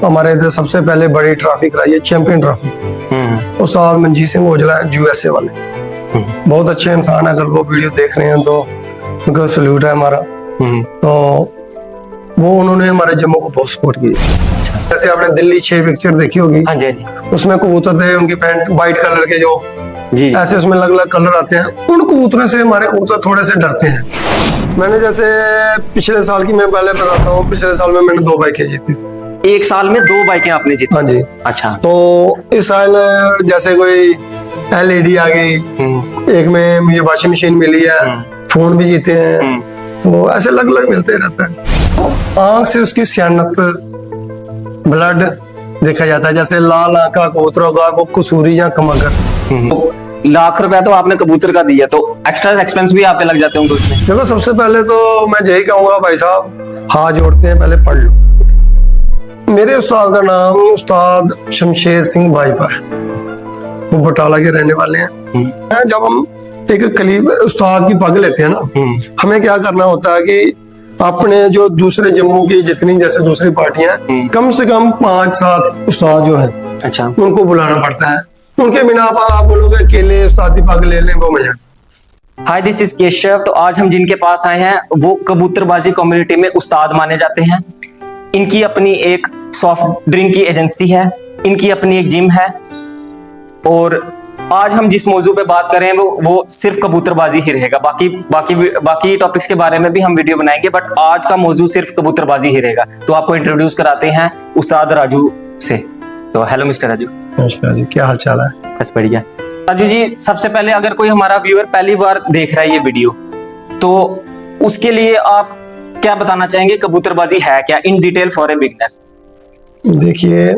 हमारे इधर सबसे पहले बड़ी ट्रॉफी कराई है, चैंपियन ट्रॉफी। उस्ताद मंजीत सिंह ओजला है, यूएसए वाले, बहुत अच्छे इंसान है। अगर वो वीडियो देख रहे हैं तो उनको सल्यूट है हमारा। तो वो उन्होंने हमारे जम्मू को बहुत सपोर्ट किया। जैसे आपने दिल्ली 6 पिक्चर देखी होगी, हाँ जी, उसमें कबूतर थे, उनकी पैंट व्हाइट कलर के जो जी ऐसे उसमें अलग अलग कलर आते हैं। उन कबूतरों से हमारे कबूतर थोड़े से डरते हैं। मैंने जैसे पिछले साल की मैं पहले बताता हूँ, पिछले साल में मैंने 2 बाइकें जीती थी। एक साल में 2 बाइकें आपने जीती? हाँ जी। अच्छा। तो इस साल जैसे कोई LED आ गई, एक में मुझे वॉशिंग मशीन मिली है, फोन भी जीते हैं। तो ऐसे अलग अलग मिलते रहता है। आंख से उसकी सियानत, ब्लड देखा जाता है। जैसे लाल आंख का कबूतर होगा वो कसूरी या कमगर। लाख रुपया तो आपने कबूतर का दिया, तो एक्स्ट्रा एक्सपेंस भी आप पे लग जाते होंगे उसमें? देखो, सबसे पहले तो मैं यही कहूंगा भाई साहब, हाथ जोड़ते हैं, पहले पढ़ लो। मेरे उस्ताद का नाम उस्ताद शमशेर सिंह भाईपा है, वो बटाला के रहने वाले हैं। जब हम एक कलीब उस्ताद की पग लेते हैं ना, हमें क्या करना होता है कि अपने जो दूसरे जम्मू की जितनी जैसे दूसरी पार्टियां, कम से कम 5-7 उस्ताद जो है, अच्छा, उनको बुलाना पड़ता है। उनके बिना आप बोलोगे अकेले उस्ताद की पग ले लें, वो मजा। हाय, दिस इज केशव। तो आज हम जिनके पास आए हैं वो कबूतरबाजी कम्युनिटी में उस्ताद माने जाते हैं। इनकी अपनी एक सॉफ्ट ड्रिंक की एजेंसी है, इनकी अपनी एक जिम है, और आज हम जिस मौजू पे बात कर रहे हैं वो सिर्फ कबूतरबाजी ही रहेगा। बाकी टॉपिक्स के बारे में भी हम वीडियो बनाएंगे, बट आज का मौजू सिर्फ कबूतरबाजी ही रहेगा। तो आपको इंट्रोड्यूस कराते हैं उस्ताद राजू से। तो हेलो मिस्टर राजू। नमस्कार जी, क्या हाल चाल है? बस बढ़िया। राजू जी, सबसे पहले अगर कोई हमारा व्यूअर पहली बार देख रहा है ये वीडियो, तो उसके लिए आप क्या बताना चाहेंगे? कबूतरबाजी है क्या in detail for a beginner? देखिए,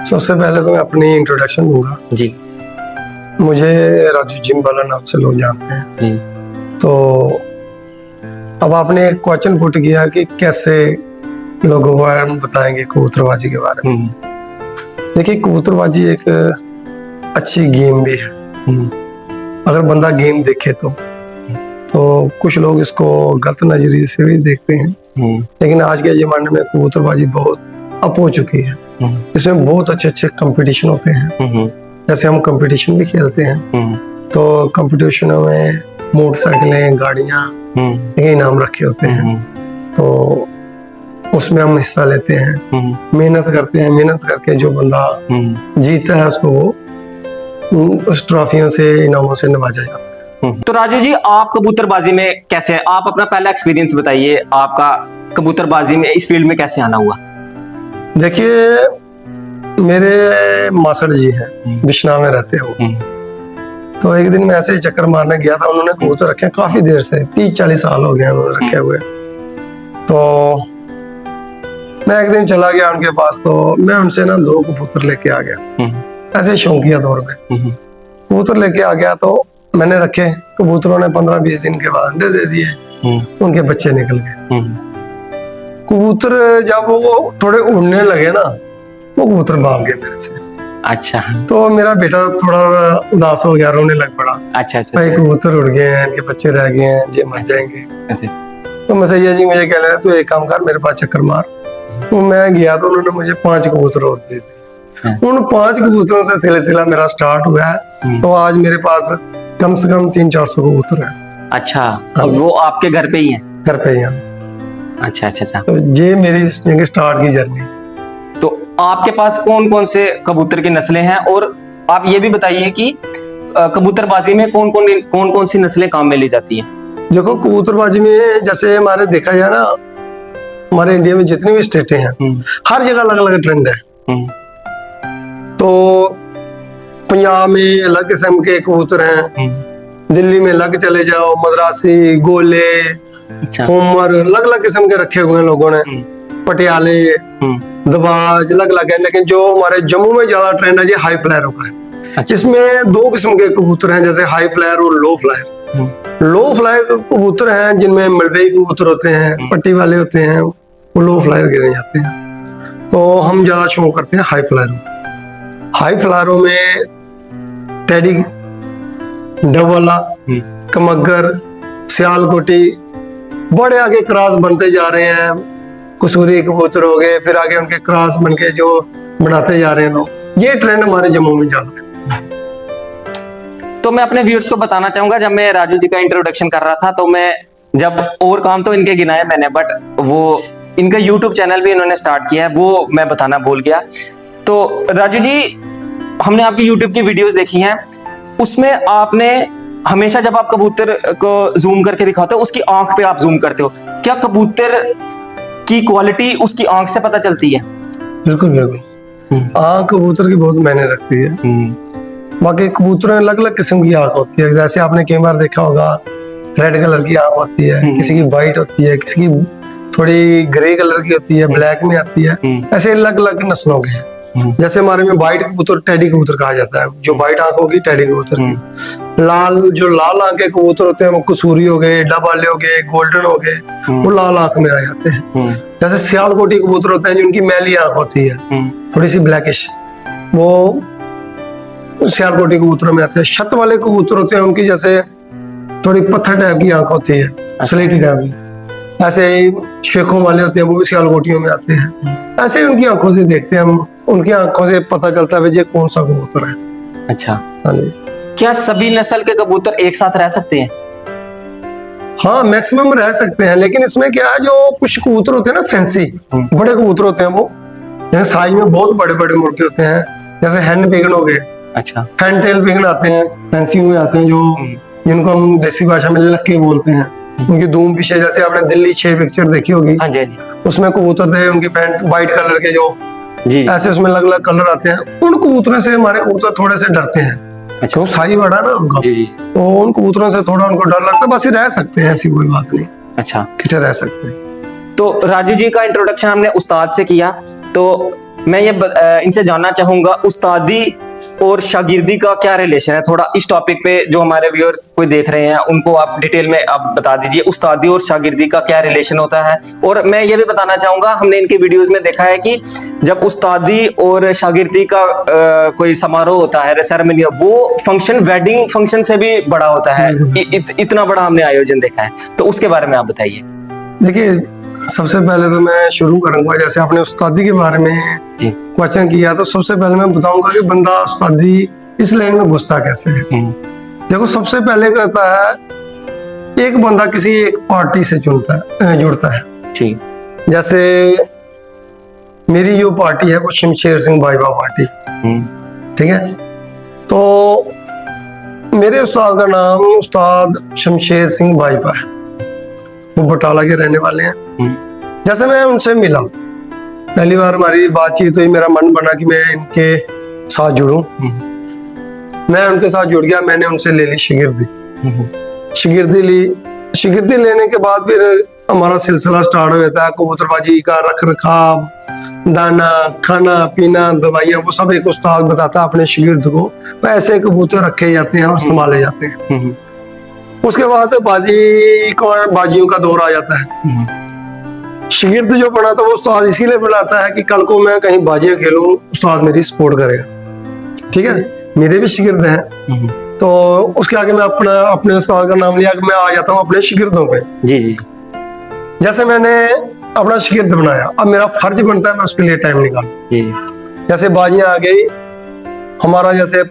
सबसे पहले तो मैं अपनी इंट्रोडक्शन दूंगा जी। मुझे राजू जिम वाला नाम से लोग जानते हैं जी। तो अब आपने एक क्वेश्चन पुट किया कि कैसे लोगों को हम बताएंगे कबूतरबाजी के बारे में। देखिए, कबूतरबाजी एक अच्छी गेम भी है अगर बंदा गेम देखे तो कुछ लोग इसको गलत नजरिए से भी देखते हैं, लेकिन आज के ज़माने में कबूतरबाजी बहुत अप हो चुकी है। इसमें बहुत अच्छे अच्छे कंपटीशन होते हैं। जैसे हम कंपटीशन भी खेलते हैं, तो कंपटीशनों में मोटरसाइकिलें, गाड़ियां के इनाम रखे होते हैं, तो उसमें हम हिस्सा लेते हैं, मेहनत करते हैं। मेहनत करके जो बंदा जीतता है उसको वो उस ट्रॉफियों से, इनामों से नवाजा जाता है। तो राजू जी, आप कबूतरबाजी में कैसे, आप अपना पहला एक्सपीरियंस बताइए, आपका कबूतरबाजी में इस फील्ड में कैसे आना हुआ? देखिए, मेरे मासड़ जी हैं, बिश्ना में रहते हो, तो एक दिन मैं ऐसे ही चक्कर मारने गया था। उन्होंने कबूतर रखे काफी देर से, 30-40 साल हो गए उन्होंने रखे हुए। तो मैं एक दिन चला गया उनके पास, तो मैं उनसे ना 2 कबूतर लेके आ गया, ऐसे शौकिया तौर पे कबूतर लेके आ गया। तो मैंने रखे, कबूतरों ने 15-20 दिन के बाद अंडे दे दिए, उनके बच्चे निकल गए। कबूतर जब वो थोड़े उड़ने लगे ना, वो कबूतर भाग गए मेरे से। अच्छा। तो मेरा बेटा थोड़ा उदास हो गया, रोने लग पड़ा। अच्छा। भाई, कबूतर उड़ गए हैं, इनके बच्चे रह गए हैं, ये मर जाएंगे। तो मैं सैया जी मुझे कह रहे हैं, तू एक काम कर, मेरे पास चक्कर मार। तो मैं गया तो उन्होंने मुझे 5 कबूतर और दे दिए। उन 5 कबूतरों से सिलसिला मेरा स्टार्ट हुआ है। तो आज मेरे पास कम से कम 300-400 कबूतर है। अच्छा, अब वो आपके घर पे ही है? घर पे ही है। अच्छा। तो ये मेरी स्टार्ट की जर्नी। तो आपके पास कौन कौन से कबूतर की नस्लें हैं, और आप ये भी बताइए कि कबूतरबाजी में कौन कौन सी नस्लें काम में ली जाती हैं? देखो, कबूतरबाजी में जैसे हमारे देखा जाए ना, हमारे इंडिया में जितनी भी स्टेटें हैं, हर जगह अलग अलग ट्रेंड है। तो पंजाब में अलग किस्म के कबूतर हैं, दिल्ली में अलग चले जाओ, मद्रासी, गोले, होमर, अलग अलग किस्म के रखे हुए हैं लोगों ने, पटियाले, दबाज, अलग अलग है। लेकिन जो हमारे जम्मू में ज्यादा ट्रेंड है ये हाई फ्लायरों का है। जिसमें 2 किस्म के कबूतर हैं, जैसे हाई फ्लायर और लो फ्लायर। लो फ्लायर कबूतर हैं जिनमें मलबई कबूतर होते हैं, पट्टी वाले होते हैं, वो लो फ्लायर गिने जाते हैं। तो हम ज्यादा शौक करते हैं हाई फ्लायरों। हाई फ्लायरों में टेडी, डबला, कमगर, सियालकोटी, बड़े आगे क्रॉस बनते जा रहे हैं। कसूरी कबूतर हो गए, फिर आगे उनके क्रॉस बन के जो बनाते जा रहे हैं लोग, ये ट्रेंड हमारे जम्मू में चल रहा है। तो मैं अपने व्यूअर्स को बताना चाहूंगा, जब मैं राजू जी का इंट्रोडक्शन कर रहा था तो मैं जब और काम तो इनके गिनाए मैंने, बट वो इनका यूट्यूब चैनल भी इन्होंने स्टार्ट किया है, वो मैं बताना भूल गया। तो राजू जी, हमने आपकी यूट्यूब की वीडियोस देखी हैं, उसमें आपने हमेशा जब आप कबूतर को जूम करके दिखाते हो, उसकी आंख पे आप जूम करते हो। क्या कबूतर की क्वालिटी उसकी आंख से पता चलती है? बिल्कुल बिल्कुल, आंख कबूतर की बहुत मायने रखती है। बाकी कबूतरों में अलग अलग किस्म की आंख होती है, जैसे आपने कई बार देखा होगा रेड कलर की आंख होती है, किसी की वाइट होती है, किसी की थोड़ी ग्रे कलर की होती है, ब्लैक में आती है, ऐसे अलग अलग नस्लों के हैं। जैसे हमारे में व्हाइट कबूतर टेडी कबूतर कहा जाता है, जो व्हाइट आंख होगी टेडी कबूतर की। लाल आंख के कबूतर होते हैं वो कसूरी हो गए, डब वाले हो गए, गोल्डन हो गए, वो लाल आंख में आ जाते हैं। जैसे सियालकोटी कबूतर होते हैं जिनकी मैली आंख होती है, थोड़ी सी ब्लैकिश, वो सियालकोटी कबूतरों में आते हैं। छत वाले कबूतर होते हैं उनकी जैसे थोड़ी पत्थर टाइप की आंख होती है, स्लेटी टाइप की। ऐसे ही शेखों वाले होते हैं, वो भी सियालकोटियों में आते हैं। ऐसे ही उनकी आंखों से देखते हैं हम, उनकी आंखों से पता चलता है ये कौन सा कबूतर है। अच्छा, हाँ जी। क्या सभी नस्ल के कबूतर एक साथ रह सकते हैं? हाँ, मैक्सिमम रह सकते हैं, लेकिन इसमें क्या है, जो कुछ कबूतर होते हैं ना फैंसी, बड़े कबूतर होते हैं वो, जैसे साइज में बहुत बड़े बड़े मुर्गे होते हैं, जैसे हैंड पिगन हो गए, अच्छा, फैंटेल पिगन आते हैं, फैंसी में आते हैं, जो जिनको हम देसी भाषा में लक्के बोलते हैं। उनकी धूम पीछे, जैसे आपने दिल्ली 6 पिक्चर देखी होगी, हाँ जी, उसमें कबूतर थे, उनकी पैंट व्हाइट कलर के, जो जी, ऐसे उसमें अलग अलग कलर आते हैं। उन कबूतरों से हमारे कबूतर थोड़े से डरते हैं, अच्छा, साइज बड़ा ना उनका, जी, जी, तो उन कबूतरों से थोड़ा उनको डर लगता है। बस ये रह सकते हैं, ऐसी कोई बात नहीं, अच्छा, किटे रह सकते हैं। तो राजू जी का इंट्रोडक्शन हमने उस्ताद से किया, तो मैं ये इनसे जानना चाहूंगा, उस्तादी और शागिर्दी का क्या रिलेशन है? थोड़ा इस टॉपिक पे जो हमारे व्यूअर्स कोई देख रहे हैं उनको आप डिटेल में आप बता दीजिए, उस्तादी और शागिर्दी का क्या रिलेशन होता है। और मैं ये भी बताना चाहूंगा, हमने इनके वीडियोस में देखा है कि जब उस्तादी और शागिर्दी का कोई समारोह होता है, सेरेमनी, वो फंक्शन वेडिंग फंक्शन से भी बड़ा होता है। इतना बड़ा हमने आयोजन देखा है, तो उसके बारे में आप बताइए। देखिए, सबसे पहले तो मैं शुरू करूंगा, जैसे आपने उस्तादी के बारे में क्वेश्चन किया, तो सबसे पहले मैं बताऊंगा कि बंदा उस्तादी इस लाइन में घुसता कैसे है। देखो, सबसे पहले क्या होता है, एक बंदा किसी एक पार्टी से जुड़ता है। ठीक, जैसे मेरी जो पार्टी है वो शमशेर सिंह बाजवा पार्टी, ठीक है। तो मेरे उस्ताद का नाम उस्ताद शमशेर सिंह बाजवा है, वो बटाला के रहने वाले हैं। जैसे मैं उनसे मिला, पहली बार हमारी बातचीत हुई, मेरा मन बना कि मैं इनके साथ जुड़ूं। मैं उनके साथ जुड़ गया, मैंने उनसे ले ली शिगिर्दी। शिगिर्दी लेने के बाद फिर हमारा सिलसिला स्टार्ट हो जाता है, कबूतरबाजी का रख रखाव, दाना, खाना पीना, दवाइयाँ, वो सब एक उस्ताद बताता है अपने शिगिर्द को। ऐसे कबूतर रखे जाते हैं और संभाले जाते हैं। उसके बाद बाजियों का दौर आ जाता है। शिगिर्द जो बना था वो उस्ताद इसीलिए बनाता है कि कल को मैं कहीं बाजियां खेलूं, उस्ताद मेरी सपोर्ट करेगा, ठीक है। मेरे भी शिगिर्द हैं, तो उसके आगे मैं अपने उस्ताद का नाम लिया कि मैं आ जाता हूँ अपने शिगिर्दों पे। जी, जी, जैसे मैंने अपना शिगिर्द बनाया, अब मेरा फर्ज बनता है मैं उसके लिए टाइम निकालूं। जैसे बाजियां आ गई, हमारा जैसे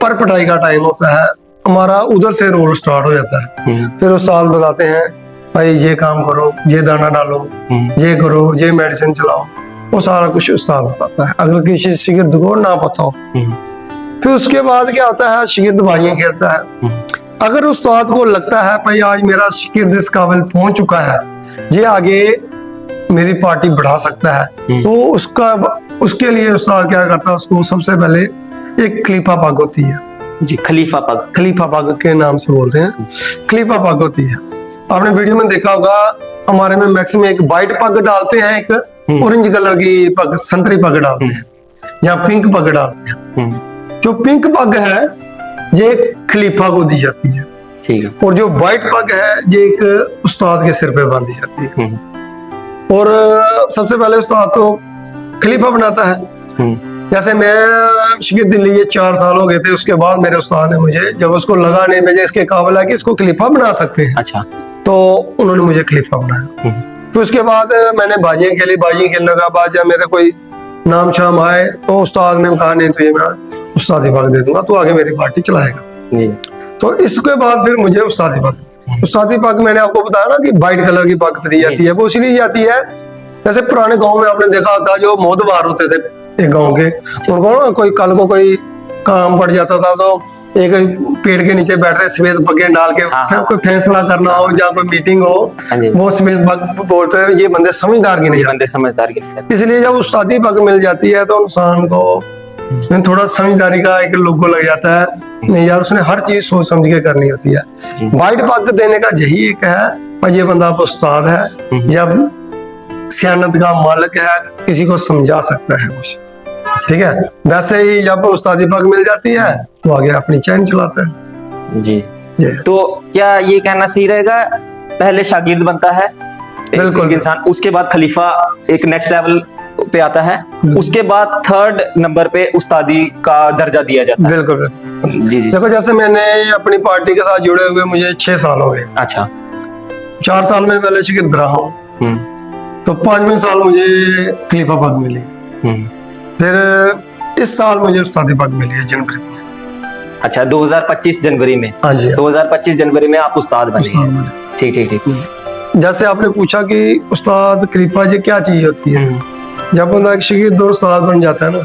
पर पटाई का टाइम होता है, हमारा उधर से रोल स्टार्ट हो जाता है। फिर उस्ताद बताते हैं, भाई ये काम करो, ये दाना डालो, ये करो, ये मेडिसिन चलाओ, वो सारा कुछ उस्ताद बताता है, अगर किसी शिगिर्द को ना पता हो। फिर उसके बाद क्या होता है, शिगिर्द बाजियां खेलता है। अगर उस्ताद को लगता है भाई आज मेरा शिगिर्द इस काबिल पहुंच चुका है, ये आगे मेरी पार्टी बढ़ा सकता है, तो उसके लिए उस्ताद क्या करता है, उसको सबसे पहले एक खलीफा पग होती है जी, खलीफा पग के नाम से बोलते हैं, खलीफा पग होती है। आपने वीडियो में देखा होगा, हमारे में मैक्सिमम एक व्हाइट पग डालते हैं, एक ऑरेंज कलर की पग, संतरी पग डालते हैं, या पिंक पग डालते हैं। जो पिंक पग है ये खलीफा को दी जाती है, ठीक है। और जो व्हाइट पग है ये एक उस्ताद के सिर पे बांधी जाती है। और सबसे पहले उस्ताद तो खलीफा बनाता है। जैसे मैं शिगिर्द लिए 4 साल हो गए थे, उसके बाद मेरे उस्ताद ने मुझे, जब उसको लगा नहीं मुझे इसके काबिल है कि इसको खलीफा बना सकते हैं, अच्छा, तो उन्होंने मुझे खलीफा बनाया। फिर उसके बाद मैंने बाजियां खेली, बाजी खेलने के बाद जब मेरे कोई नाम शाम आए तो उस्ताद ने कहा नहीं तुझे मैं उस्तादी पग दे दूंगा, तू आगे मेरी पार्टी चलाएगा। जी तो इसके बाद फिर मुझे उस्तादी पग मैंने आपको बताया ना कि वाइट कलर की पग दी जाती है, वो इसलिए जाती है जैसे पुराने गांव में आपने देखा होता जो मोहतबार होते थे एक गांव के, उनको ना कोई कल को कोई काम पड़ जाता था तो एक पेड़ के नीचे बैठते सफेद पगें डाल के, हाँ। कोई फैसला करना हो या कोई मीटिंग हो, हाँ जी। वो सफेद पग बोलते हैं ये बंदे समझदार की नहीं बंदे समझदार के नहीं। इसलिए जब उस्तादी पग मिल जाती है तो इंसान को थोड़ा समझदारी का एक लोगो लग जाता है, नहीं यार उसने हर चीज सोच समझ के करनी होती है। वाइट पग देने का यही एक है पर ये बंदा आप उस्ताद है, जब सियानत का मालिक है, किसी को समझा सकता है कुछ, ठीक है। वैसे ही जब उस्तादी पग मिल जाती है तो आगे अपनी चैन चलाता है। जी जी तो क्या ये कहना सही रहेगा, पहले शागिर्द बनता है बिल्कुल इंसान, उसके बाद खलीफा एक नेक्स्ट लेवल पे आता है, उसके बाद थर्ड नंबर पे उस्तादी का दर्जा दिया जाता है। बिल्कुल बिल्कुल। जी जी। देखो जैसे मैंने अपनी पार्टी के साथ जुड़े हुए मुझे 6 साल हो गए। अच्छा 4 साल में पहले शिगिर्द रहा हूँ, तो 5वें साल मुझे खलीफा पग मिली, फिर इस साल मुझे उस्तादी पग मिली है जनवरी में। अच्छा 2025 जनवरी में। हाँ जी 2025 जनवरी में आप उस्ताद बने हैं। ठीक ठीक ठीक। जैसे आपने पूछा कि उस्ताद खलीफा ये क्या चीज होती है, जब बंदा एक शागिर्द और उस्ताद बन जाता है ना,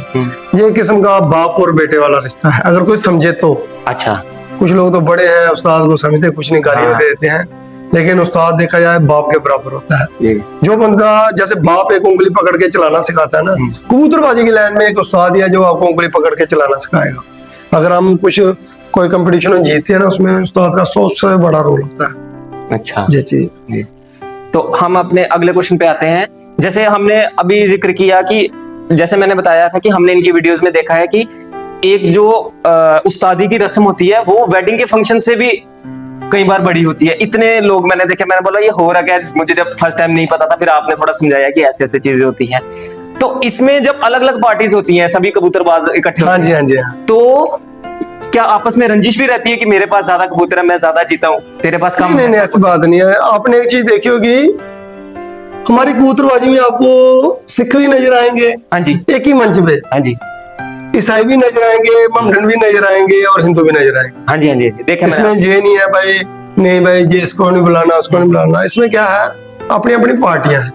ये एक किस्म का बाप और बेटे वाला रिश्ता है अगर कोई समझे तो। अच्छा कुछ लोग तो बड़े हैं उस्ताद को समझते कुछ नहीं, गालियां दे देते हैं, लेकिन उस्ताद देखा जाए बाप के बराबर होता है। जो बंदा जैसे बाप एक उंगली पकड़ के चलाना सिखाता है ना, कबूतरबाजी की लाइन में एक उस्ताद है जो आपको उंगली पकड़ के चलाना सिखाएगा। अगर हम कुछ कोई कंपटीशन जीतते हैं ना, उसमें उस्ताद का सबसे बड़ा रोल होता है। अच्छा जी जी। तो हम अपने अगले क्वेश्चन पे आते हैं। जैसे हमने अभी जिक्र किया कि जैसे मैंने बताया था कि हमने इनकी वीडियोस में देखा है कि एक जो उस्तादी की रस्म होती है वो वेडिंग के फंक्शन से भी कई बार बड़ी होती है। इतने लोग मैंने देखे, मैंने बोला ये हो रहा क्या, मुझे जब फर्स्ट टाइम नहीं पता था, फिर आपने थोड़ा समझाया कि ऐसे ऐसे चीजें होती हैं। तो इसमें जब अलग अलग पार्टीज होती हैं, सभी कबूतरबाज इकट्ठे हाँ जी हाँ जी। तो क्या आपस में रंजिश भी रहती है कि मेरे पास ज्यादा कबूतर है, मैं ज्यादा जीता हूँ, तेरे पास कम? नहीं नहीं ऐसी बात नहीं है। आपने एक चीज देखी होगी, हमारी कबूतरबाजी में आपको सिख भी नजर आएंगे हाँ जी एक ही मंच पे, हाँ जी ईसाई भी नजर आएंगे, मंडन भी नजर आएंगे और हिंदू भी नजर आएंगे। हाँ जी हाँ जी देखे इसमें ये नहीं है भाई नहीं भाई जी इसको नहीं बुलाना उसको नहीं बुलाना। इसमें क्या है, अपनी अपनी पार्टियां हैं,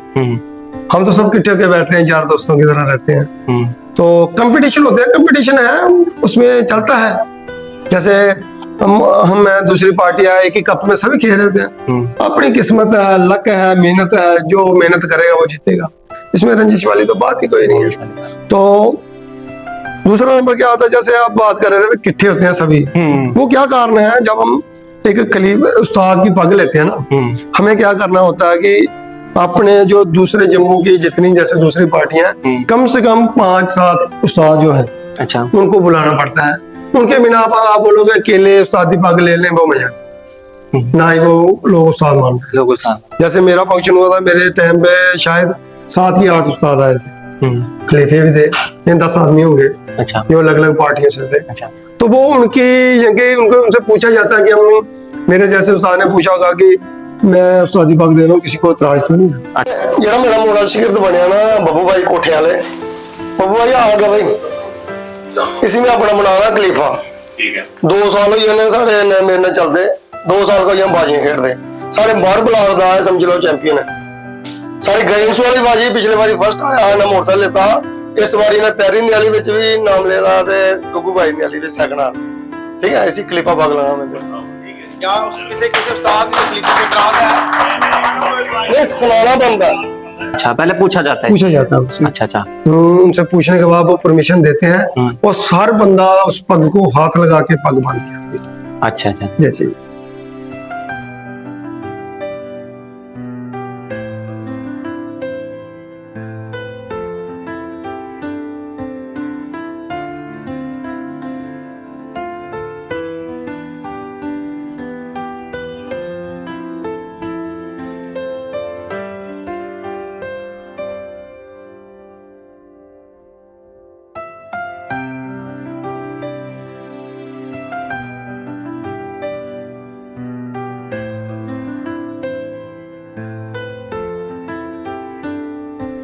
हम तो सब इकट्ठे होकर बैठते हैं, यार दोस्तों की तरह रहते हैं। तो कंपटीशन होते हैं, कंपटीशन है उसमें चलता है। जैसे हम दूसरी पार्टियां एक ही कप में सभी खेल रहे हैं, अपनी किस्मत है, लक है, मेहनत है, जो मेहनत करेगा वो जीतेगा। इसमें रंजिश वाली तो बात ही कोई नहीं है। तो दूसरा नंबर क्या आता है, जैसे आप बात कर रहे थे इकट्ठे होते हैं सभी, वो क्या कारण है, जब हम एक खलीफ उस्ताद की पग लेते हैं ना, हमें क्या करना होता है कि अपने जो दूसरे जम्मू की जितनी जैसे दूसरी पार्टियां, कम से कम 5-7 उस्ताद जो है अच्छा उनको बुलाना पड़ता है। उनके बिना आप बोलोगे अकेले उस्तादी पग ले लें, वो मजा ना ही वो लोग उस्ताद मानते हैं। लोगों साथ जैसे मेरा फंक्शन हुआ था, मेरे टाइम पे शायद 7 या 8 उस्ताद आए थे, खलीफे भी थे, 10 आदमी होंगे अच्छा जो अलग अलग पार्टियों से थे। अच्छा तो वो उनकी जगह उनको उनसे पूछा जाता है कि हम, मेरे जैसे उस्ताद ने पूछा होगा कि मैं उस्तादी पग दे रहा हूँ, किसी को इतराज तो नहीं है। ਜਿਹੜਾ ਮੇਰਾ ਮੋੜਾ ਸ਼ਾगिर्द ਬਣਿਆ ना बब्बू भाई कोठे वाले, बब्बू भाई आ गया भाई, इसी में अपना बनाना खलीफा। ठीक है 2 साल हो जाने साढ़े मेरे नाल चलते, 2 साल को हम बाजियां खेलते, साढ़े बाहर ब्लॉक दा है समझ लो चैंपियन है। सारी गेम्स वाली बाजी पिछले बारी फर्स्ट आया ना मोटरसाइकिल लेता, इस बारी ने पैरी नियाली विच भी नाम लेदा ते गुग्गू भाई नियाली विच सेकंड आ। ठीक है ऐसी खलीफा पग लगा मैं क्या किसी किसी उस्ताद की तकलीफ के इतराज है? नहीं सुनाना बनता, अच्छा पहले पूछा जाता है। पूछा जाता है उनसे। अच्छा अच्छा उनसे पूछने के बाद वो परमिशन देते हैं और हर बंदा उस पग को हाथ लगा के पग बांध जाती है। अच्छा अच्छा जी जी।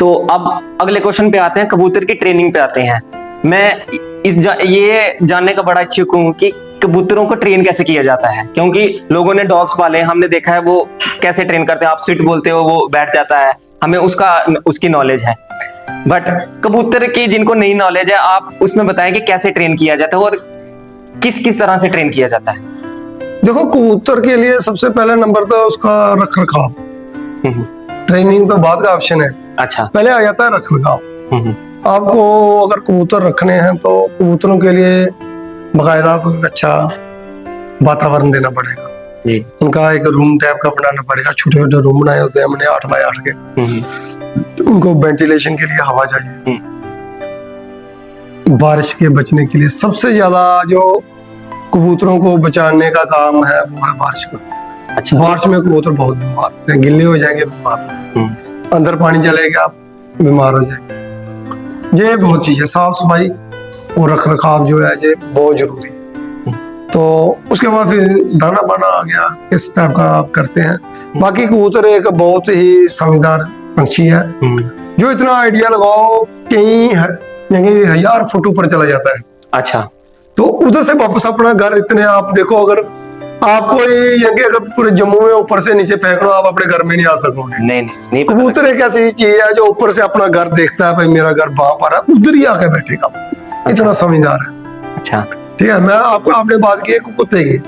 तो अब अगले क्वेश्चन पे आते हैं, कबूतर की ट्रेनिंग पे आते हैं। मैं ये जानने का बड़ा इच्छुक हूँ कि कबूतरों को ट्रेन कैसे किया जाता है, क्योंकि लोगों ने डॉग्स पाले हैं, हमने देखा है वो कैसे ट्रेन करते हैं। आप सिट बोलते हो वो बैठ जाता है, हमें उसकी नॉलेज है। बट कबूतर की जिनको नई नॉलेज है, आप उसमें बताएं कि कैसे ट्रेन किया जाता है और किस किस तरह से ट्रेन किया जाता है। देखो, कबूतर के लिए सबसे पहला नंबर तो उसका रख रखाव। ट्रेनिंग तो बाद का ऑप्शन है, अच्छा। पहले आ जाता है रख रखाव। आपको अगर कबूतर रखने हैं तो कबूतरों के लिए बाकायदा आपको एक अच्छा वातावरण देना पड़ेगा जी। उनका एक रूम टाइप का बनाना पड़ेगा। छोटे छोटे रूम बनाए होते हैं हमने 8 बाय 8 के। उनको वेंटिलेशन के लिए हवा चाहिए। बारिश के बचने के लिए सबसे ज्यादा जो कबूतरों को बचाने का काम है वो है बारिश का। अच्छा। बारिश में कबूतर बहुत बीमार होते हैं, गिल्ले हो जाएंगे, बीमार, अंदर पानी चलेगा, आप बीमार हो जाएंगे। ये बहुत चीज है, साफ सफाई और रख रखाव जो है ये बहुत जरूरी है। तो उसके बाद फिर दाना पाना आ गया, किस टाइप का आप करते हैं। बाकी कबूतर एक बहुत ही समझदार पंछी है जो इतना आइडिया लगाओ कहीं 1000 फुट ऊपर चला जाता है। अच्छा। तो उधर से वापस अपना घर इतने, आप देखो अगर आपको अगर पूरे जम्मू में ऊपर से नीचे फेंक लो, आप अपने घर में नहीं आ सकोगे। नहीं कबूतर एक ऐसी चीज है जो ऊपर से अपना घर देखता है, भाई मेरा घर वहां पर है, उधर ही आके बैठेगा। इतना समझदार है। अच्छा। ठीक है। मैं आपने बात की कुत्ते की।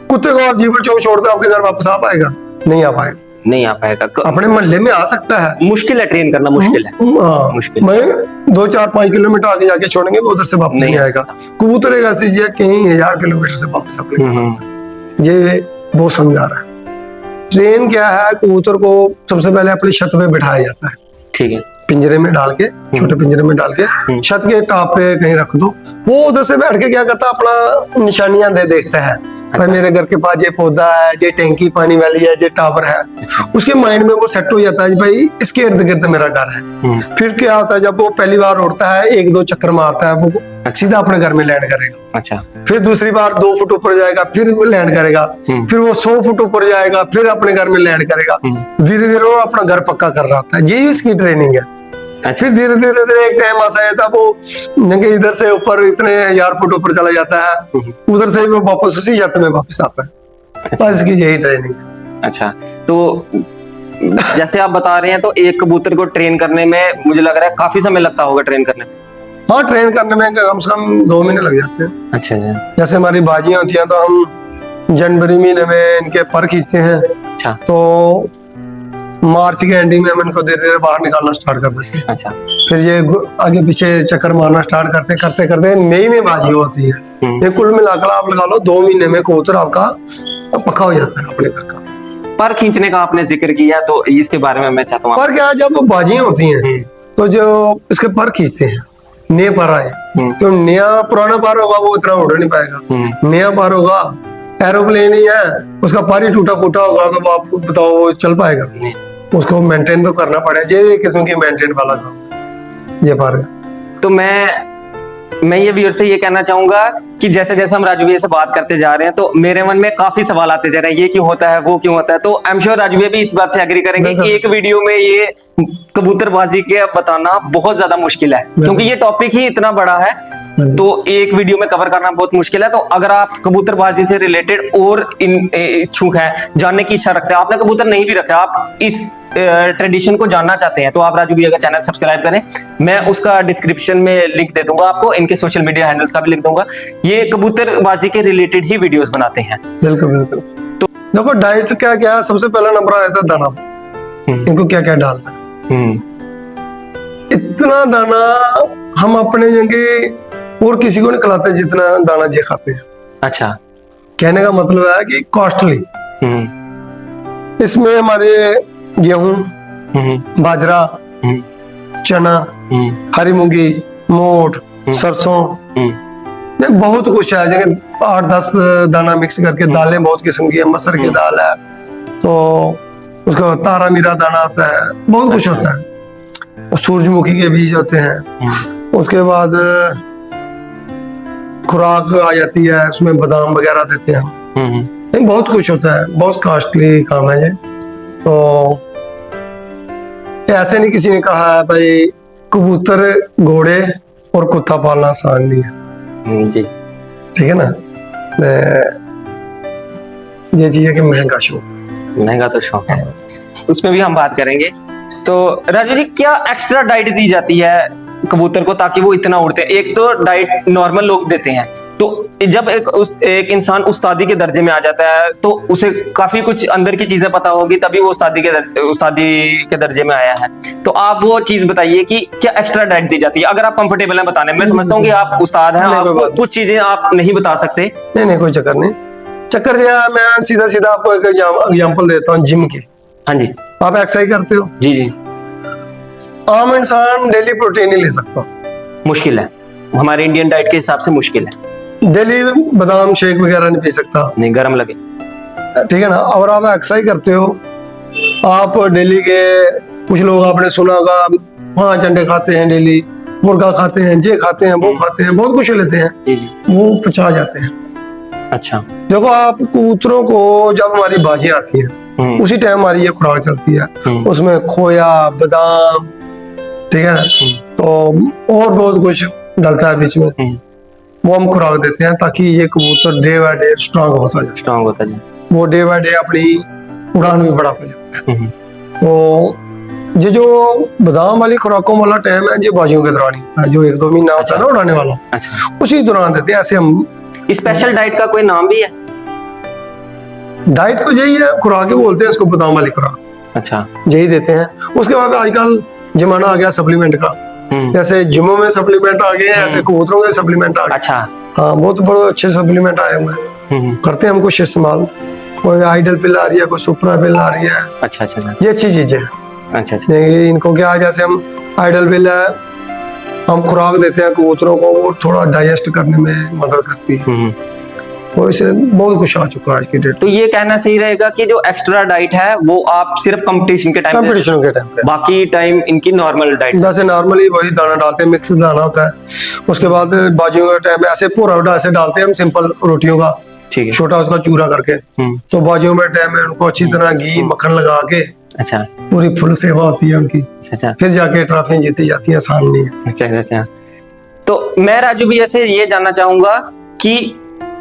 कुत्ते को आप जीवन चौक छोड़ दो, आपके घर वापस आ पाएगा? नहीं आ पाएगा। नहीं आ पाएगा। अपने मोहल्ले में आ सकता है, मुश्किल है, ट्रेन करना मुश्किल है। मुश्किल। मैं 2 4 5 किलोमीटर आगे जाके छोड़ेंगे, वो उधर से वापस नहीं आएगा। कबूतर एक ऐसी चीज है कहीं 1000 किलोमीटर से वापस अपने ये बहुत समझदार है। ट्रेन क्या है, कबूतर को सबसे पहले अपनी छत पे बिठाया जाता है। ठीक है। पिंजरे में डाल के, छोटे पिंजरे में डाल के छत के टॉप पे कहीं रख दो। वो उधर से बैठ के क्या करता है, अपना निशानियां देखता है। भाई मेरे घर के पास ये पौधा है, ये टैंकी पानी वाली है, ये टावर है। उसके माइंड में वो सेट हो जाता है भाई इसके इर्द गिर्द मेरा घर है। फिर क्या होता है, जब वो पहली बार उड़ता है, 1-2 चक्कर मारता है, वो सीधा अपने घर में लैंड करेगा। अच्छा। फिर दूसरी बार 2 फुट ऊपर जाएगा, फिर वो लैंड करेगा। फिर वो 100 फुट ऊपर जाएगा, फिर अपने घर में लैंड करेगा। धीरे धीरे वो अपना घर पक्का कर रहा होता है। यही उसकी ट्रेनिंग है। फिर धीरे धीरे एक टाइम ऐसा आता है वो इधर से ऊपर इतने 1000 फुट ऊपर चला जाता है, उधर से वो वापस उसी छत में वापस आता है। बस इसकी यही ट्रेनिंग है। अच्छा। तो जैसे आप बता रहे हैं, तो एक कबूतर को ट्रेन करने में मुझे लग रहा है काफी समय लगता होगा ट्रेन करने में। हाँ, ट्रेन करने में कम से कम 2 महीने लग जाते हैं। अच्छा। जैसे हमारी बाजियां होती हैं तो हम जनवरी महीने में इनके पर खींचते हैं। अच्छा। तो मार्च के एंडिंग में हम इनको धीरे धीरे बाहर निकालना स्टार्ट कर देते हैं। अच्छा। फिर ये आगे पीछे चक्कर मारना स्टार्ट करते करते मई में बाजी होती है। ये कुल मिलाकर आप लगा लो 2 महीने में कबूतर आपका पक्का हो जाता है अपने घर का। पर खींचने का आपने जिक्र किया, तो इसके बारे में मैं चाहता हूँ। पर क्या, जब बाजियां होती हैं तो जो इसके पर खींचते हैं, नए पर आए, क्यों नया पुराना पर होगा वो इतना उड़ नहीं पाएगा। नया पर होगा, एरोप्लेन ही है, उसका पर ही टूटा फूटा होगा, तो आप बताओ वो चल पाएगा? उसको मेंटेन तो करना पड़ेगा। ये किस्म की मेंटेन वाला काम ये पर। तो मैं ये व्यूअर से ये कहना चाहूंगा कि जैसे जैसे हम राजू भैया से बात करते जा रहे हैं, तो मेरे मन में काफी सवाल आते जा रहे हैं, ये क्यों होता है, वो क्यों होता है। तो आई एम श्योर राजू भैया भी इस बात से एग्री करेंगे कि एक वीडियो में ये कबूतरबाजी के बताना बहुत ज्यादा मुश्किल है, क्योंकि ये टॉपिक ही इतना बड़ा है, तो एक वीडियो में कवर करना बहुत मुश्किल है। तो अगर आप कबूतरबाजी से रिलेटेड और इच्छुक है, जानने की इच्छा रखते हैं, आपने कबूतर नहीं भी रखा, आप इस ट्रेडिशन को जानना चाहते हैं, तो आप राजू भैया का चैनल सब्सक्राइब करें। मैं उसका डिस्क्रिप्शन में लिंक दे दूंगा आपको, इनके सोशल मीडिया हैंडल्स का भी लिख दूंगा। ये कबूतरबाजी के रिलेटेड ही वीडियोस बनाते हैं। बिल्कुल बिल्कुल। तो देखो, डाइट क्या क्या है, सबसे पहला नंबर आया था दाना। इनको क्या क्या डालना है। इतना दाना हम अपने जगह और किसी को नहीं खिलाते जितना दाना ये खाते हैं। अच्छा। कहने का मतलब है कि कॉस्टली। इसमें हमारे गेहूं, बाजरा, चना, हरी मूंगी, मोठ, सरसों, ये बहुत कुछ है। जगह 8-10 दाना मिक्स करके, दालें बहुत किस्म की है, मसर की दाल है, तो उसका तारा मीरा दाना आता है, बहुत कुछ होता है। सूरजमुखी के बीज होते हैं। उसके बाद खुराक आ जाती है, उसमें बादाम वगैरह देते हैं। बहुत कुछ होता है, बहुत कॉस्टली काम है ये। तो ऐसे नहीं किसी ने कहा है भाई कबूतर, घोड़े और कुत्ता पालना आसान नहीं है, जी ठीक है ना। ये चीज है कि महंगा शो, महंगा तो शौक है, उसमें भी हम बात करेंगे। तो राजू जी, क्या एक्स्ट्रा डाइट दी जाती है कबूतर को ताकि वो इतना उड़ते हैं? एक तो डाइट नॉर्मल लोग देते हैं, तो जब एक इंसान उस्तादी के दर्जे में आ जाता है तो उसे काफी कुछ अंदर की चीजें पता होगी, तभी वो उस्तादी के दर्जे में आया है। तो आप वो चीज बताइए कि क्या एक्स्ट्रा डाइट दी जाती है, अगर आप कंफर्टेबल हैं बताने में। मैं समझता हूँ कि आप उस्ताद हैं, आप कुछ चीजें आप नहीं बता सकते। नहीं कोई चक्कर नहीं, चक्कर जो है मैं सीधा आपको एक एग्जांपल देता हूँ जिम की। हाँ जी। आप एक्सरसाइज करते हो? जी जी। आम इंसान डेली प्रोटीन नहीं ले सकता, मुश्किल है, हमारे इंडियन डाइट के हिसाब से मुश्किल है। डेली बादाम शेक वगैरह नहीं पी सकता, नहीं, गर्म लगे, ठीक है ना। और आप एक्सरसाइज करते हो, आप डेली के, कुछ लोग आपने सुना होगा 5 अंडे खाते हैं डेली, मुर्गा खाते हैं, ये खाते हैं, वो खाते हैं, बहुत कुछ लेते हैं, जी जी। वो पचा जाते हैं। अच्छा। देखो आप कबूतरों को जब हमारी बाजियां आती हैं उसी टाइम हमारी ये खुराक चलती है, उसमें खोया, बादाम, ठीक है ना, तो और बहुत कुछ डलता है बीच में, वो हम खुराक देते हैं ताकि ये कबूतर डे बाय डे स्ट्रांग होता जाए, वो डे बाय डे अपनी उड़ान भी बढ़ाता जाए। तो ये जो बादाम वाली खुराकों वाला टाइम है, ये बाजियों के दौरान ही होता है, जो 1-2 महीना होता है ना उड़ाने वाला, अच्छा, उसी दौरान देते हैं। ऐसे हम स्पेशल डाइट का कोई नाम भी है? डाइट तो यही है, खुराक ही बोलते हैं इसको, बादाम वाली खुराक, अच्छा, यही देते हैं। उसके बाद आजकल जमाना आ गया सप्लीमेंट का, जैसे जिमों में सप्लीमेंट आ गए हैं, ऐसे कबूतरों के सप्लीमेंट आ गए। अच्छा। हाँ, बहुत बड़े अच्छे सप्लीमेंट आए हुए हैं, करते हैं हम कुछ इस्तेमाल। कोई आइडल पिल आ रही है, कोई सुप्रा पिल आ रही है। अच्छा अच्छा, ये अच्छी चीजें हैं। अच्छा अच्छा। इनको क्या, जैसे हम आइडल पिल है, हम खुराक देते हैं कबूतरों को, वो थोड़ा डाइजेस्ट करने में मदद करती है। तो इससे बहुत कुछ आ चुका है आज की डेट। तो ये कहना सही रहेगा कि जो एक्स्ट्रा डाइट है वो आप सिर्फ कंपटीशन के टाइम पे, बाकी टाइम इनकी नॉर्मल डाइट, जैसे नॉर्मली वही दाना डालते हैं, मिक्स दाना होता है। उसके बाद बाजियों के टाइम में ऐसे पूरा ऐसे डालते हैं हम, सिंपल रोटियों का, ठीक है, छोटा उसका चूरा करके। तो बाजियों में टाइम में उनको अच्छी तरह घी मक्खन लगा के, अच्छा, पूरी फुल सेवा होती है उनकी, अच्छा, फिर जाके ट्रॉफी जीती जाती है, आसान नहीं है। अच्छा अच्छा। तो मैं राजू भैया से ये जानना चाहूंगा कि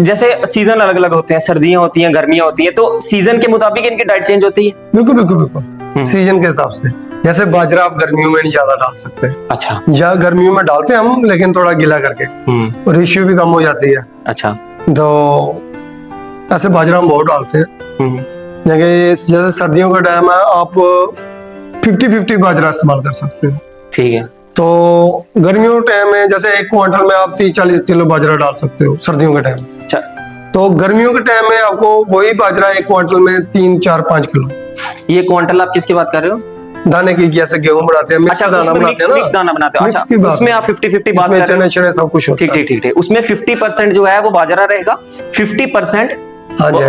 जैसे सीजन अलग अलग होते हैं, सर्दियां होती हैं, गर्मियां होती हैं, तो सीजन के मुताबिक इनकी डाइट चेंज होती है? बिल्कुल बिल्कुल बिल्कुल, सीजन के हिसाब से। जैसे बाजरा आप गर्मियों में नहीं ज्यादा डाल सकते, अच्छा, या गर्मियों में डालते हैं हम, लेकिन थोड़ा गीला करके, रेशियो भी कम हो जाती है। अच्छा। तो ऐसे बाजरा हम बहुत डालते हैं। जैसे सर्दियों का टाइम है, आप 50-50 बाजरा इस्तेमाल कर सकते हो, ठीक है। तो गर्मियों के टाइम में जैसे 1 क्विंटल में आप 30-40 किलो बाजरा डाल सकते हो सर्दियों के टाइम। अच्छा। तो गर्मियों के टाइम में आपको वही बाजरा 1 क्विंटल में 3-4-5 किलो। ये क्विंटल आप किसकी बात कर रहे हो? दाने की, जैसे गेहूं बनाते हैं, मिक्स अच्छा, दाना बनाते हैं ना, मिक्स दाना बनाते हो। अच्छा, उसमें आप 50-50 बात कर रहे हो? चने सब कुछ होता है। ठीक ठीक ठीक। उसमें 50% जो है वो बाजरा रहेगा, 50%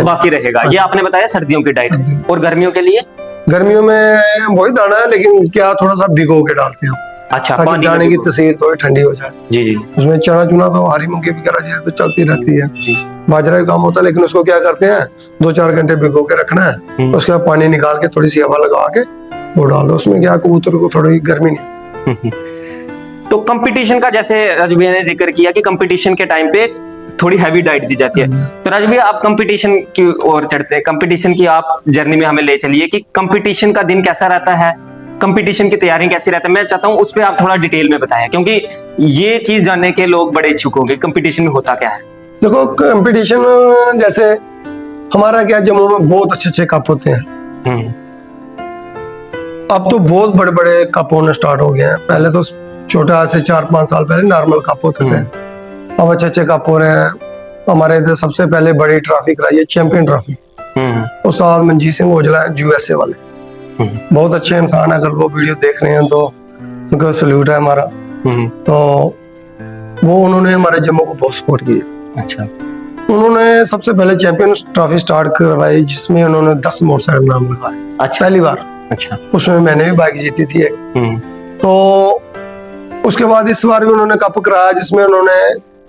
बाकी रहेगा। ये आपने बताया सर्दियों की डाइट। और गर्मियों के लिए? गर्मियों में वही दाना है, लेकिन क्या थोड़ा सा भिगो के डालते हैं। अच्छा, ताकि दाने की तसीर थोड़ी ठंडी हो जाए। जी जी। उसमें चना चुना तो हरी मूंगी वगैरह तो चलती रहती है, बाजरा भी काम होता है, लेकिन उसको क्या करते हैं 2-4 घंटे भिगो के रखना है, उसके बाद पानी निकाल के थोड़ी सी हवा लगा के वो डाल दो। उसमें क्या कबूतर को थोड़ी गर्मी नहीं। तो कंपटीशन का, जैसे राजू भैया ने जिक्र किया कि कंपटीशन के टाइम पे थोड़ी हैवी डाइट दी जाती है, तो राजू भैया आप कंपटीशन की ओर चढ़ते हैं, कंपटीशन की आप जर्नी में हमें ले चलिए कि कंपटीशन का दिन कैसा रहता है, कंपटीशन की तैयारी कैसी रहती है। मैं चाहता हूँ उस पर आप थोड़ा डिटेल में बताएं, क्योंकि ये चीज जानने के लोग बड़े इच्छुक होंगे, कंपटीशन में होता क्या है। देखो कंपटीशन जैसे हमारा क्या, जम्मू में बहुत अच्छे कप होते हैं। अब तो बहुत बड़े बड़े कप होने स्टार्ट हो गए हैं। पहले तो छोटा से 4-5 साल पहले नॉर्मल कप होते थे, अब अच्छे कप हो रहे हैं। हमारे इधर सबसे पहले बड़ी ट्रॉफी कराई है, चैंपियन ट्रॉफी। उस्ताद मनजीत सिंह ओजला है, यूएसए वाले, बहुत अच्छे इंसान है। अगर वो वीडियो देख रहे हैं तो उनको सल्यूट है हमारा। तो वो उन्होंने हमारे जम्मू को बहुत सपोर्ट किया। अच्छा। उन्होंने सबसे पहले चैंपियन ट्रॉफी स्टार्ट करवाई, जिसमें उन्होंने 10 मोटरसाइकिल नाम लगाए। अच्छा, पहली बार। अच्छा। उसमें मैंने भी बाइक जीती थी एक। तो उसके बाद इस बार भी उन्होंने कप कराया, जिसमें उन्होंने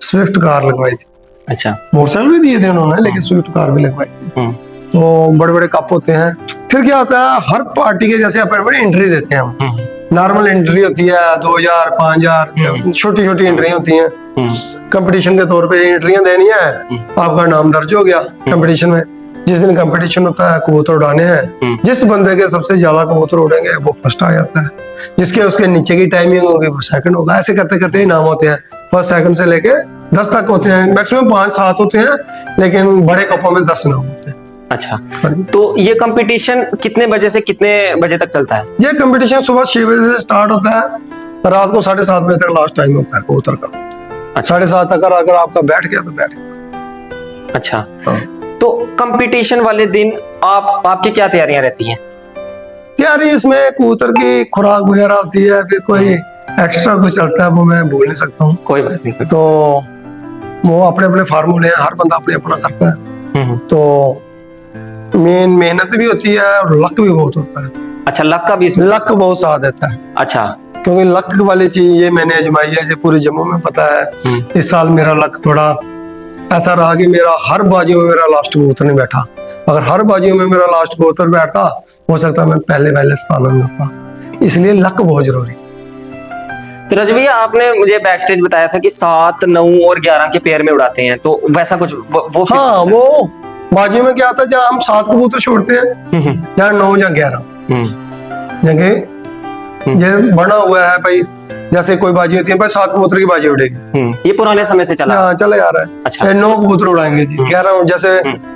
स्विफ्ट कार लगवाई थी। अच्छा। मोटरसाइकिल भी दिए थे उन्होंने, लेकिन स्विफ्ट कार भी लगवाई थी। तो बड़े बड़े कप होते हैं। फिर क्या होता है, हर पार्टी के जैसे अपने एंट्री देते हैं हम। नॉर्मल एंट्री होती है 2000 5000, छोटी छोटी एंट्री होती हैं। कंपटीशन के तौर पे एंट्रियां देनी है, आपका नाम दर्ज हो गया कंपटीशन में। जिस दिन कंपटीशन होता है कबूतर उड़ाने हैं, जिस बंदे के सबसे ज्यादा कबूतर उड़ेंगे वो फर्स्ट आ जाता है। जिसके उसके नीचे की टाइमिंग होगी वो सेकंड होगा। ऐसे करते करते इनाम होते हैं, फर्स्ट सेकंड से लेके 10 तक होते हैं। मैक्सिमम 5-7 होते हैं, लेकिन बड़े कपों में 10 इनाम होते हैं। अच्छा, तो ये कंपटीशन कितने बजे से कितने बजे तक चलता है? ये कंपटीशन सुबह 6 बजे से स्टार्ट होता है, रात को 7:30 बजे तक लास्ट टाइम होता है कबूतर का। 7:30 तक अगर आपका बैठ गया तो बैठ गया। अच्छा, तो कंपटीशन वाले दिन आपकी क्या तैयारियां रहती हैं? तैयारी इसमें कबूतर की खुराक वगैरह होती है, फिर कोई एक्स्ट्रा कुछ चलता है वो मैं बोल नहीं सकता हूँ। कोई बात नहीं। तो वो अपने अपने फार्मूले हैं, हर बंदा अपने अपना करता है। तो मेन मेहनत भी होती है और लक भी बहुत होता है। अच्छा, लक का भी इसमें? लक बहुत साथ देता है। अच्छा, क्योंकि लक वाली चीज ये मैंने आजमाई है, पूरे जम्मू में पता है। इस साल मेरा लक थोड़ा ऐसा रहा कि मेरा हर बाजियों में मेरा लास्ट कबूतर नहीं बैठा। अगर हर बाजियों में मेरा लास्ट कबूतर बैठता, हो सकता है मैं पहले स्थान में होता। इसलिए लक बहुत जरूरी। तो रज भैया, आपने मुझे बैक स्टेज बताया था कि 7, 9 और 11 के पेयर में उड़ाते हैं, तो वैसा कुछ वो हाँ, वो बाजियों में क्या आता है, जहाँ हम 7 कबूतर छोड़ते हैं, जहाँ 9 या 11 जगह ये बना हुआ है भाई। जैसे कोई बाजी होती है भाई, 7 कबूतर की बाजी उड़ेगी। ये पुराने समय से चला चले आ रहा है। अच्छा, 9 कबूतर उड़ाएंगे जी, 11 जैसे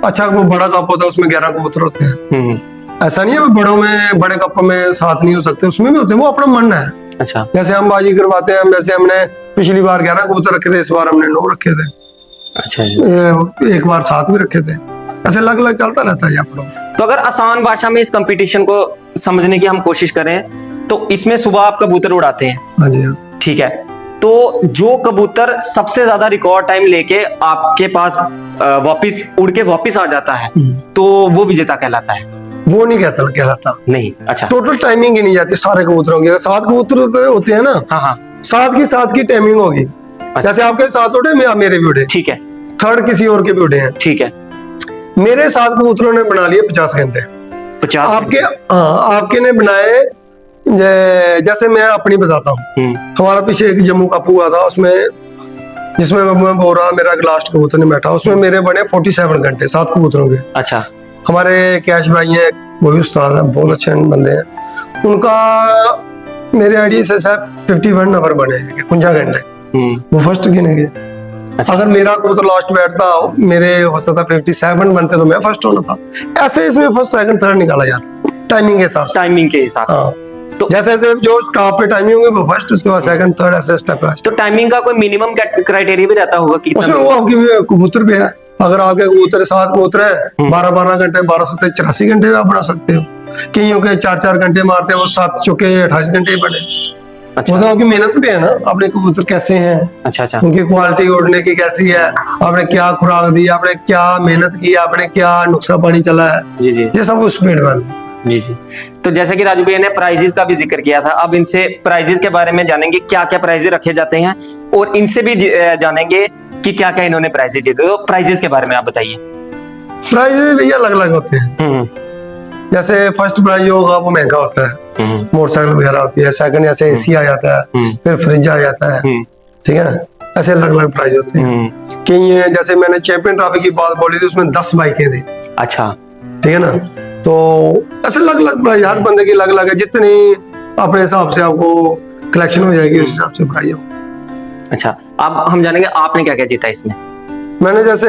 अच्छा वो बड़ा कप होता है उसमें 11 कबूतर होते हैं। ऐसा नहीं है बड़ों में, बड़े कप में 7 नहीं हो सकते, उसमें भी होते हैं, वो अपना मन है। अच्छा, जैसे हम बाजी करवाते हैं, वैसे हमने पिछली बार 11 कबूतर रखे थे, इस बार हमने 9 रखे थे। अच्छा, एक बार 7 भी रखे थे। ऐसे अलग अलग चलता रहता है अपना। तो अगर आसान भाषा में इस कंपटीशन को समझने की हम कोशिश करें, तो इसमें सुबह आप कबूतर उड़ाते हैं। हाँ जी, हाँ। ठीक है, तो जो कबूतर सबसे ज्यादा रिकॉर्ड टाइम लेके आपके पास वापस उड़ के वापस आ जाता है, तो वो विजेता कहलाता है? वो नहीं कहलाता नहीं। अच्छा, टोटल टाइमिंग ही नहीं जाती सारे कबूतरों की। 7 कबूतर होते हैं ना, हाँ, 7 की टाइमिंग होगी। जैसे आपके 7 उड़े, मेरे भी उड़े, ठीक है, थर्ड किसी और के भी उड़े हैं, ठीक है। मेरे 7 कबूतरों ने बना लिए 50 घंटे। 50 आपके ने बनाए, जैसे मैं अपनी बताता हूँ। हमारा पीछे एक जम्मू कप हुआ था, उसमें जिसमें मैं बोल रहा मेरा लास्ट कबूतर नहीं बैठा, उसमें मेरे बने 47 घंटे 7 कबूतरों के। अच्छा, हमारे कैश भाई हैं, वो भी उस्ताद हैं, बहुत अच्छे बंदे हैं। उनका मेरे आईडी से 51 नंबर बने 51 घंटे, वो फर्स्ट गिने गए। अच्छा। अगर मेरा कबूतर लास्ट बैठता, मेरे हो सकता 57 बनते तो मैं फर्स्ट होना था। ऐसे इसमें फर्स्ट सेकंड थर्ड निकाला जाता टाइमिंग के हिसाब से। टाइमिंग के हिसाब से। तो जैसे जैसे जो टॉप पे टाइमिंग होगी वो फर्स्ट, उसके बाद सेकंड थर्ड ऐसे स्टेप है। तो टाइमिंग का कोई मिनिमम क्राइटेरिया भी रहता होगा कि उसमें वो आपकी कबूतर पे है। अगर आपके कबूतर 7 कबूतर है, 12 घंटे, 12 से 84 घंटे में आप बना सकते हो। कईयों के 4 घंटे मारते हैं, वो 7 चौके 28 घंटे ही बने। अच्छा, वो तो आपकी मेहनत पे है ना, अपने कबूतर कैसे हैं, अच्छा, उनकी क्वालिटी उड़ने की कैसी है, आपने क्या खुराक दी, आपने क्या मेहनत की, आपने क्या नुस्खा पानी चला है, जी जी, ये सब उस पेड़ में। जी जी। तो जैसे कि राजू भैया ने प्राइजेस का भी जिक्र किया था, अब इनसे प्राइजेस के बारे में जानेंगे, क्या क्या प्राइजेस रखे जाते हैं, और इनसे भी जानेंगे कि क्या क्या इन्होंने प्राइजेस जीते। तो प्राइजेस के बारे में आप बताइए। प्राइजेस भैया अलग अलग होते हैं। जैसे फर्स्ट प्राइज होगा वो महंगा होता है, मोटरसाइकिल वगैरह होती है। सेकंड जैसे एसी आ जाता है, फिर फ्रिज आ जाता है, ठीक है ना। ऐसे अलग अलग प्राइज होते हैं। कई जैसे मैंने चैंपियन ट्रॉफी की बात बोली थी, उसमें 10 बाइकें थी। अच्छा, ठीक है ना। तो ऐसे अलग अलग प्राइज, हर बंदे की अलग अलग है। जितनी अपने हिसाब से आपको कलेक्शन हो जाएगी, उस हिसाब से प्राइज हो। अच्छा, अब हम जानेंगे आपने क्या क्या जीता इसमें। मैंने जैसे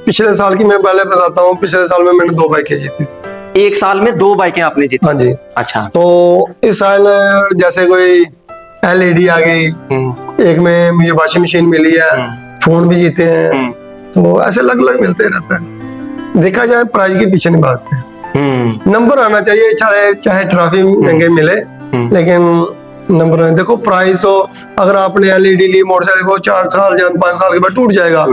पिछले साल की मैं पहले बताता हूँ, पिछले साल में मैंने 2 बाइकें जीती थी। एक साल में 2 बाइकें आपने जीती? हाँ जी। अच्छा, तो इस साल जैसे कोई LED आ गई, एक में मुझे वॉशिंग मशीन मिली है, फोन भी जीते हैं। तो ऐसे अलग अलग मिलते रहता है। देखा जाए प्राइज के पीछे नहीं भागते, नंबर आना चाहिए। चाहे ट्रॉफी महंगे मिले, लेकिन नंबर नहीं। देखो प्राइस तो अगर आपने LED ली, मोटरसाइकिल, वो 4 साल या 5 साल के बाद टूट जाएगा।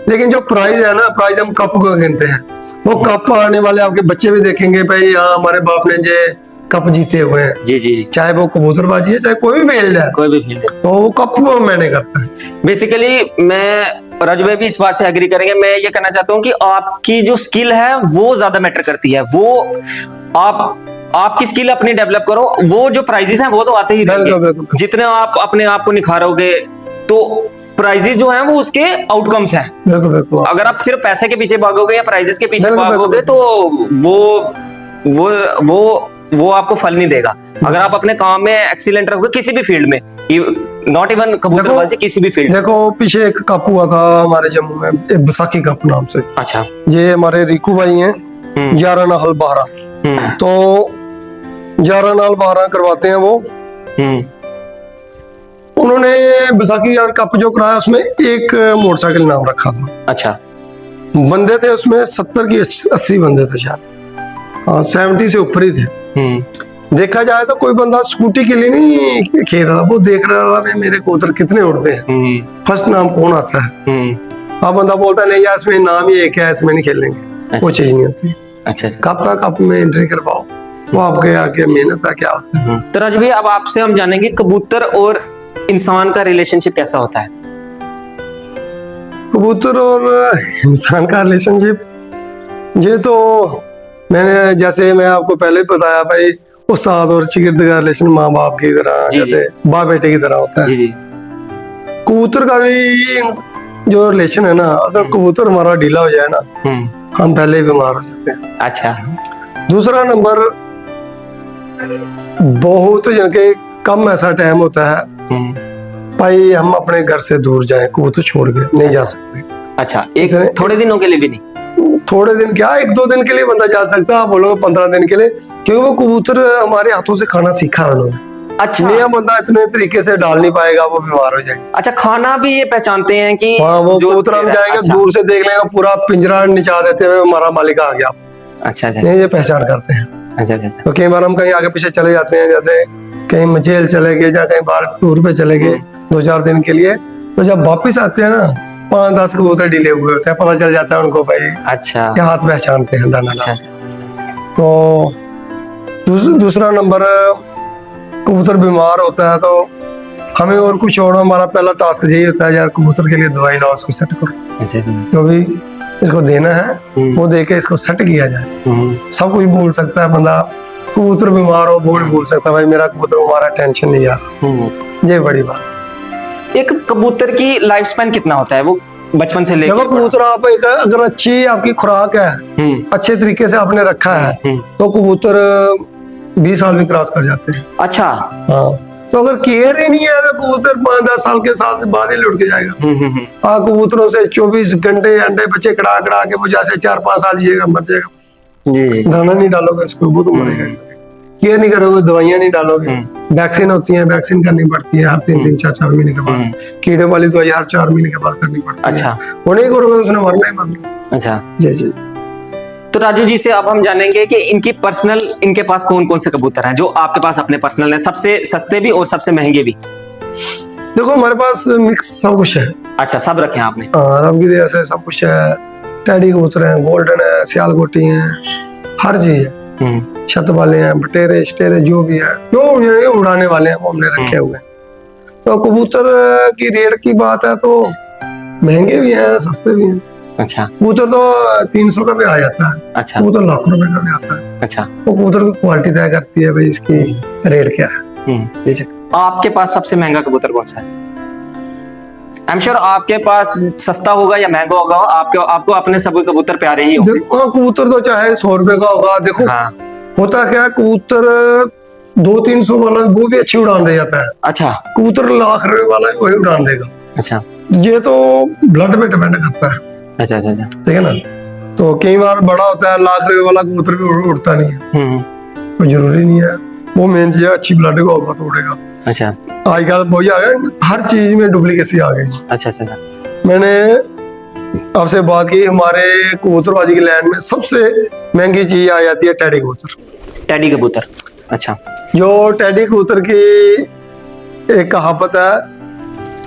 लेकिन जो प्राइस है ना, प्राइस हम कप को गिनते हैं। वो कप आने वाले आपके बच्चे भी देखेंगे, भाई हाँ हमारे बाप ने जे कप जीते हुए हैं। जी जी जी। चाहे वो कबूतरबाजी है, चाहे कोई भी फील्ड है, कोई भी फील्ड है, तो वो कप मैंने करता है। बेसिकली मैं राजू भाई भी इस बात से एग्री करेंगे। मैं ये कहना चाहता हूँ कि आपकी जो स्किल है वो ज्यादा मैटर करती है। वो आपकी स्किल अपनी डेवलप करो, वो जो प्राइजेस हैं वो तो आते ही रहेंगे। जितने आप अपने आप को निखारोगे तो प्राइजेस जो हैं वो उसके आउटकम्स हैं। बिल्कुल। अगर आप सिर्फ पैसे के पीछे भागोगे या प्राइजेस के पीछे भागोगे तो वो आपको फल नहीं देगा। अगर आप अपने काम में एक्सीलेंट रहोगे किसी भी फील्ड में, नॉट इवन कबूतरबाजी, किसी भी फील्ड। देखो पीछे एक कप हुआ था हमारे जम्मू में, एक बैसाखी कप नाम से। अच्छा। ये हमारे रिकू भाई हैं, 11 नाल 12, तो 11 नाल 12 करवाते हैं वो। उन्होंने बैसाखी कप जो कराया उसमें एक मोटरसाइकिल नाम रखा था। अच्छा। बंदे थे उसमें 70 की 80 बंदे थे शायद, 70 से ऊपर ही थे। देखा जाए तो कोई बंदा स्कूटी के लिए नहीं खेल रहा था, वो देख रहा था मेरे कबूतर कितने उड़ते हैं, फर्स्ट नाम कौन आता है। अब बंदा बोलता नहीं यार इसमें नाम ही एक है, इसमें नहीं खेलेंगे। वो चीज नहीं होती। अच्छा। कप में एंट्री करवाओ, वो आपके आगे मेहनत है क्या होता है। तो राजू भाई अब आपसे हम जानेंगे कबूतर और इंसान का रिलेशनशिप कैसा होता है। कबूतर और इंसान का रिलेशनशिप, ये तो मैंने जैसे मैं आपको पहले बताया भाई, उस्ताद और शागिर्द का रिलेशन माँ बाप की तरह, जैसे बाप बेटे की तरह होता है। कबूतर का भी जो रिलेशन है ना, अगर कबूतर हमारा ढीला हो जाए ना, हम पहले ही बीमार हो जाते हैं। अच्छा। दूसरा नंबर, बहुत जिनके कम ऐसा टाइम होता है भाई हम अपने घर से दूर जाए, कबूतर छोड़ के नहीं जा सकते। अच्छा, एक थोड़े दिनों के लिए भी नहीं? थोड़े दिन क्या, 1-2 दिन के लिए बंदा जा सकता है, आप बोलोगे 15 दिन के लिए, क्योंकि वो कबूतर हमारे हाथों से खाना सीखा है उन्होंने। अच्छा। नया बंदा इतने तरीके से डाल नहीं पाएगा, वो बीमार हो जाएगा। अच्छा, खाना भी ये पहचानते हैं कि हाँ, वो कबूतर हम जाएंगे। अच्छा। दूर से देख लेंगे, पूरा पिंजरा निचा देते हुए हमारा मालिक आ गया। अच्छा। ये पहचान करते हैं। अच्छा। तो कई बार हम कहीं आगे पीछे चले जाते हैं, जैसे कहीं मचेल चले गए या कहीं बाहर टूर पे चले गए 2-4 दिन के लिए, तो जब वापिस आते हैं ना 5-10 कबूतर ढीले हुए होते हैं, पता चल जाता है उनको भाई। अच्छा। क्या हाथ पहचानते हैं दाना। अच्छा। तो दूसरा नंबर, कबूतर बीमार होता है तो हमें और कुछ और, हमारा पहला टास्क यही होता है यार कबूतर के लिए दवाई लाओ, उसको सेट करो। अच्छा। जो भी इसको देना है वो दे के इसको सेट किया जाए। सब कुछ बोल सकता है बंदा, कबूतर बीमार हो बोल सकता है भाई मेरा कबूतर बीमार है, टेंशन नहीं यार। ये बड़ी बात। एक कबूतर की लाइफ स्पैन कितना होता है, वो बचपन से लेकर? देखो कबूतर आप एक अगर अच्छी आपकी खुराक है, अच्छे तरीके से आपने रखा है, तो कबूतर 20 साल भी क्रॉस कर जाते हैं। अच्छा। हाँ, तो अगर केयर ही नहीं है तो कबूतर 5-10 साल के साथ बाद ही लुट के जाएगा। हाँ, कबूतरों से 24 घंटे अंडे बच्चे कड़ा के वो जैसे 4-5 साल जिएगा, मर जाएगा। दाना नहीं डालोगे इसको वो तो मरेगा। केयर नहीं करोगे, दवाइयां नहीं डालोगे, वैक्सीन होती है, वैक्सीन करनी पड़ती है हर 3-3, 4-4 महीने के बाद। कीड़े वाली दवाई हर 4 महीने के बाद करनी पड़ती है। अच्छा। वो नहीं करोगे तो उसने मरना ही मरना। अच्छा। जी। तो राजू जी से अब हम जानेंगे कि इनके पास कौन कौन से कबूतर हैं जो आपके पास अपने पर्सनल हैं, सबसे सस्ते भी और सबसे महंगे भी। देखो हमारे पास मिक्स सब कुछ है। अच्छा, सब रखे हैं आपने? रब की दया से सब कुछ है। टैडी कबूतर है, गोल्डन है, सियालकोटी है, हर चीज है। छत वाले हैं, बटेरे स्टेरे जो भी है, जो उड़ाने वाले हैं वो हमने रखे हुए हैं। तो कबूतर की रेट की बात है तो महंगे भी हैं, सस्ते भी हैं। अच्छा। कबूतर तो 300 का भी आ जाता है। अच्छा। कबूतर लाखों रुपए का भी आता है। अच्छा। वो कबूतर की क्वालिटी तय करती है भाई इसकी रेट क्या है। आपके पास सबसे महंगा कबूतर कौन सा है? आई एम श्योर आपके पास सस्ता होगा या महंगा होगा, आपको अपने सभी कबूतर प्यारे ही होंगे। कबूतर तो चाहे 100 रुपए का होगा। देखो होता क्या है, कबूतर 200-300 वाला वो भी अच्छी उड़ान दे जाता है। अच्छा। कबूतर लाख रुपए वाला भी वही उड़ान देगा। अच्छा। ये तो ब्लड पे डिपेंड करता है। अच्छा। ठीक है ना। तो कई बार बड़ा होता है, लाख रुपए वाला कबूतर भी उड़ता नहीं है। कोई जरूरी नहीं है, वो मेन चीज है अच्छी ब्लड का होगा तो उड़ेगा। अच्छा। आजकल बहुत आ गए, हर चीज में डुप्लीकेसी आ गई। अच्छा। मैंने आपसे बात की, हमारे कबूतरबाजी के लैंड में सबसे महंगी चीज आ जाती है टैडी कबूतर। टैडी कबूतर। अच्छा। जो टैडी कबूतर की एक कहावत है,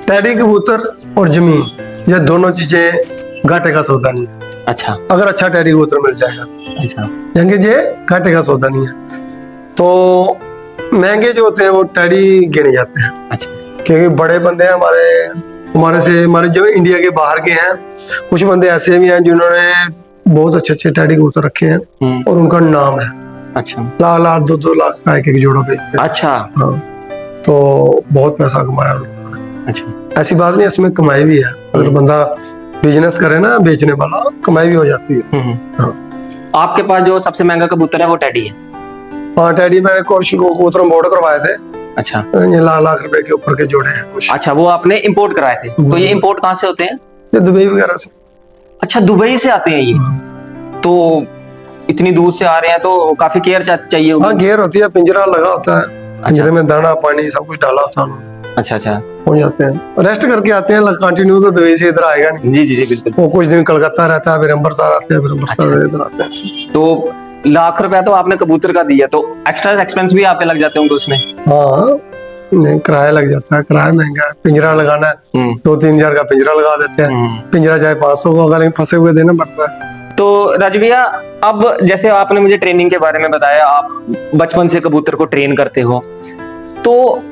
टैडी कबूतर और जमीन ये दोनों चीजें घाटे का सौदा नहीं है। अच्छा। अगर अच्छा टैडी कबूतर मिल जाएगा। अच्छा। जंगे जे घाटे का सौदा नहीं है। तो महंगे जो होते हैं वो टैडी गिने जाते हैं। अच्छा। क्योंकि बड़े बंदे हैं हमारे हमारे जो इंडिया के बाहर के हैं, कुछ बंदे ऐसे भी हैं जिन्होंने बहुत अच्छे अच्छे टैडी कबूतर रखे हैं और उनका नाम है। अच्छा, लाख लाख 2-2 लाख का एक जोड़ा बेचते हैं। अच्छा, हाँ, तो बहुत पैसा कमाया उन्होंने। अच्छा, ऐसी बात नहीं, इसमें कमाई भी है। अगर बंदा बिजनेस करे ना, बेचने वाला, कमाई भी हो जाती है। हाँ, आपके पास जो सबसे महंगा कबूतर है वो टैडी है? हाँ, टैडी मैंने कोशिश को कबूतर बोर्ड करवाए थे। अच्छा, ये लाख लाख रुपए के ऊपर के जोड़े हैं कुछ। अच्छा, वो आपने इंपोर्ट कराए थे? तो ये इंपोर्ट कहाँ से होते हैं? ये दुबई वगैरह से। अच्छा, दुबई से आते हैं ये? तो इतनी दूर से आ रहे हैं तो काफी केयर चाहिए होगी। हाँ, घेर होती है, पिंजरा लगा होता है, पिंजरे में दाना पानी सब कुछ डाला होता है। अच्छा, अच्छा, हो जाते हैं, रेस्ट करके आते हैं। कंटिन्यू तो दुबई से इधर आएगा नहीं। जी जी जी, बिल्कुल। वो कुछ दिन कलकत्ता रहता है, फिर अम्बरसर आते हैं, फिर अम्बरसर से इधर आते हैं। तो लाख रुपया तो आपने कबूतर का दिया, तो एक्स्ट्रा एक्सपेंस भी आपके लग जाते होंगे उसमें? हाँ, नहीं, किराया लग जाता है, किराया महंगा है। पिंजरा लगाना है 2-3 हजार का पिंजरा लगा देते हैं। पिंजरा चाहे 500 का, अगर फंसे हुए देना पड़ता है। तो राजू भैया, अब जैसे आपने मुझे ट्रेनिंग के बारे में बताया, आप बचपन से कबूतर को ट्रेन करते हो, तो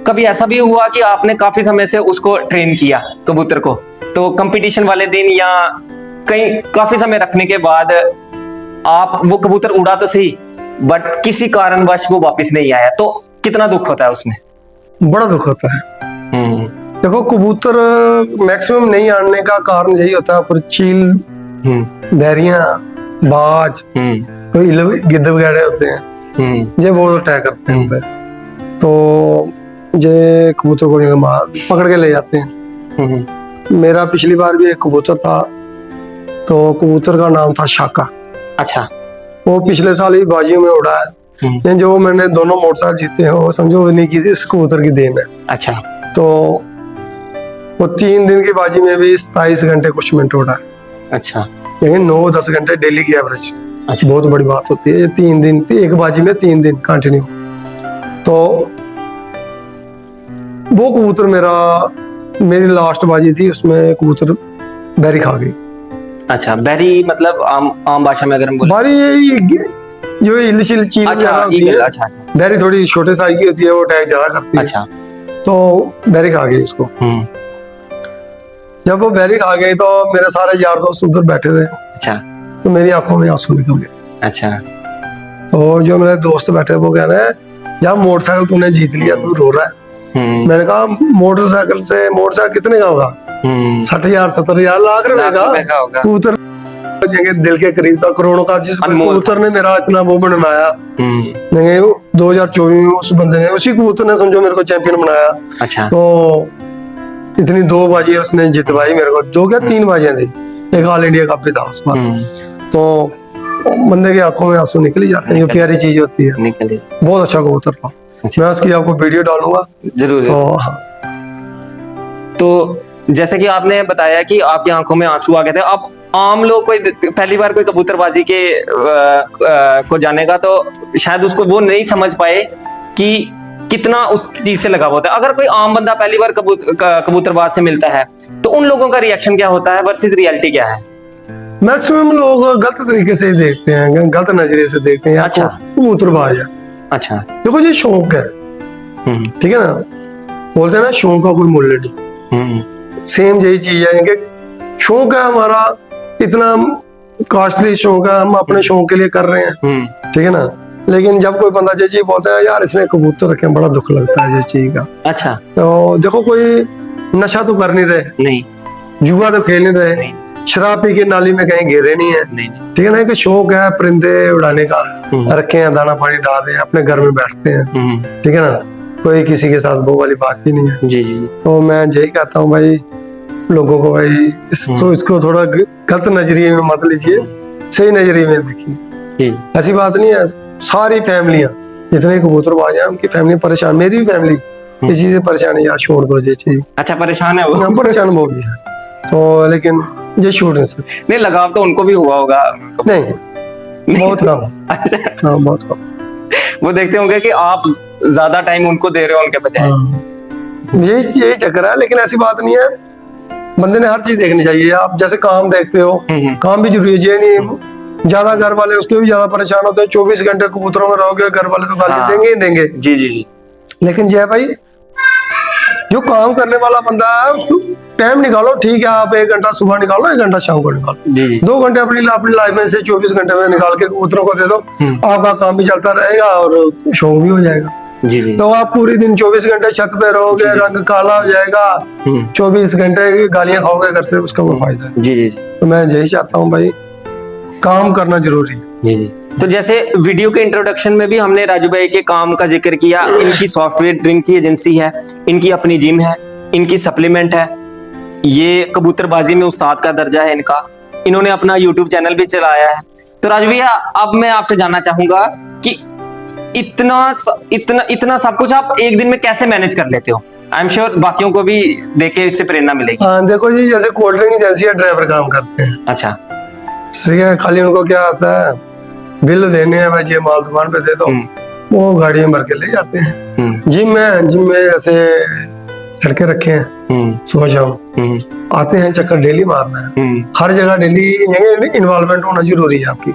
कभी ऐसा भी हुआ कि आपने काफी समय से उसको ट्रेन किया कबूतर को, तो कंपटीशन वाले दिन या कहीं काफी समय रखने के बाद आप वो कबूतर उड़ा तो सही, बट किसी कारणवश वो वापस नहीं आया, तो कितना दुख होता है उसमें? बड़ा दुख होता है। देखो, कबूतर मैक्सिमम नहीं आने का कारण यही होता है, पर चील, बैरियां, बाज, कोई गिद्ध वगैरह होते हैं, ये बहुत अटैक करते हैं उन पे। तो ये कबूतर को जो मार पकड़ के ले जाते हैं। मेरा पिछली बार भी एक कबूतर था, तो कबूतर का नाम था शाका। अच्छा, वो पिछले साल ही बाजियों में उड़ा है। ये जो मैंने दोनों मोटरसाइकिल जीते हैं, वो समझो नहीं की इस कबूतर की देन है। अच्छा, तो वो 3 दिन की बाजी में भी 27 घंटे कुछ मिनट उड़ा है। अच्छा, लेकिन 9-10 घंटे डेली की एवरेज। अच्छा, बहुत बड़ी बात होती है ये। 3 दिन, एक बाजी में 3 दिन कंटिन्यू। तो वो कबूतर मेरी लास्ट बाजी थी, उसमें कबूतर बैरी खा गई। अच्छा, बैरी मतलब आम भाषा में अगर हम बोले? बारी यही जो इलिशिल चील अच्छा, होती है। अच्छा, बैरी थोड़ी छोटे साइज की होती है, वो अटैक ज्यादा करती है। अच्छा, तो बैरी खा गई उसको। जब वो बैरी खा गई तो मेरे सारे यार दोस्त उधर बैठे थे। अच्छा, तो मेरी आंखों में आंसू निकल गए। अच्छा, तो जो मेरे दोस्त बैठे वो कह रहे हैं, जब मोटरसाइकिल तूने जीत लिया, तू रो रहा है। मैंने कहा, मोटरसाइकिल कितने का होगा? 60,000, 70,000, लाख रुपए का होगा। कबूतर दिल के करीब था, करोड़ों का, जिस कबूतर ने मेरा इतना वो बनवाया। 2024 में उस बंदे ने, उसी कबूतर ने समझो मेरे को चैंपियन बनाया। अच्छा, तो इतनी 2 बाजी उसने जितवाई मेरे को। 2 क्या 3 बाजियां थी, एक ऑल इंडिया कप भी था उस बार। तो बंदे की आंखों में आंसू निकल जाते हैं, जो प्यारी चीज होती है। निकले। बहुत अच्छा कबूतर था। मैं उसकी आपको वीडियो डालूंगा जरूर। तो हाँ, तो जैसे कि आपने बताया कि आपकी आंखों में आंसू आ गए थे। अब आम लोग कोई पहली बार कोई कबूतरबाजी के को जानेगा तो शायद उसको वो नहीं समझ पाए कि कितना उस चीज से लगा होता है। अगर कोई आम बंदा पहली बार कबूतरबाज से मिलता है तो उन लोगों का रिएक्शन क्या होता है वर्सेस रियलिटी क्या है? मैक्सिमम लोग गलत तरीके से देखते हैं, गलत नजरिए से देखते हैं। अच्छा, कबूतरबाज है। अच्छा, देखो ये शौक है, ठीक है ना, बोलते हैं ना शौक का कोई मूल्य नहीं। सेम यही चीज है कि शौक है हमारा, इतना कॉस्टली शौक है, हम अपने शौक के लिए कर रहे हैं, ठीक है ना। लेकिन जब कोई बंदा ये चीज बोलता है, यार इसने कबूतर रखे, बड़ा दुख लगता है ये चीज का। अच्छा, तो देखो, कोई नशा तो कर नहीं रहे, नहीं, जुआ तो खेल नहीं रहे, शराब पी के नाली में कहीं गिरे नहीं है, ठीक है ना। एक शौक है परिंदे उड़ाने का, रखे हैं, दाना पानी डाल रहे हैं, अपने घर में बैठते हैं, ठीक है ना। कोई किसी के साथ वो वाली बात ही नहीं है। जी जी। तो मैं यही कहता हूँ भाई लोगों को, भाई इसको थोड़ा गलत नजरिए में मत लीजिए, सही नजरिए में देखिए। ऐसी बात नहीं है, सारी फैमिलियां जितने कबूतरबाज हैं उनकी फैमिली परेशान, मेरी भी फैमिली इस चीज से परेशान है। यार छोड़ दो ये चीज। अच्छा, परेशान है वो? परेशान वो भी है, तो लेकिन ये छूट नहीं सकती। नहीं, लगाव तो उनको भी हुआ होगा? नहीं, बहुत कम। अच्छा, हाँ, बहुत कम। वो देखते होंगे कि आप ज्यादा टाइम उनको दे रहे हो उनके बजाय। यही चक्कर है। लेकिन ऐसी बात नहीं है, बंदे ने हर चीज देखनी चाहिए। आप जैसे काम देखते हो, काम भी जरूरी है। ये नहीं ज्यादा घर वाले उसके भी ज्यादा परेशान होते हैं, 24 घंटे कबूतरों में रहोगे, घर वाले तो गाली देंगे ही देंगे। जी जी जी। लेकिन जय भाई जो काम करने वाला बंदा है उसको टाइम निकालो, ठीक है, आप 1 घंटा सुबह निकालो, 1 घंटा शाम को निकालो, जी जी 2 घंटे अपनी लाइफ में से 24 घंटे में निकाल के कबूतरों को दे दो, आपका काम भी चलता रहेगा और शौक भी हो जाएगा। जी जी तो आप पूरी दिन 24 घंटे छत पे रहोगे, रंग काला हो जाएगा, 24 घंटे गालियां खाओगे घर से, उसका कोई फायदा नहीं। जी जी तो मैं यही चाहता हूँ भाई, काम करना जरूरी है। जी जी। तो जैसे वीडियो के इंट्रोडक्शन में भी हमने राजू भाई के काम का जिक्र किया, इनकी सॉफ्टवेयर ड्रिंक की एजेंसी है, इनकी अपनी जिम है, इनकी सप्लीमेंट है, ये कबूतरबाजी में उस्ताद का दर्जा है इनका, इन्होंने अपना यूट्यूब चैनल भी चलाया है। तो राजू भैया अब मैं आपसे जानना चाहूंगा कि इतना सब कुछ आप एक दिन में कैसे मैनेज कर लेते हो? आई एम श्योर बाकियों को भी देख के इससे प्रेरणा मिलेगी। हाँ देखो जी, जैसे कोल्ड ड्रिंक एजेंसी है, ड्राइवर काम करते हैं, अच्छा ठीक है, खाली उनको क्या आता है, बिल देने हैं भाई, ये माल दुकान पे दे दो, वो गाड़ी में भर के ले जाते हैं। जिम में ऐसे लड़के रखे हैं, सुबह शाम आते हैं, चक्कर डेली मारना है, हर जगह डेली इन्वॉल्वमेंट होना जरूरी है आपकी।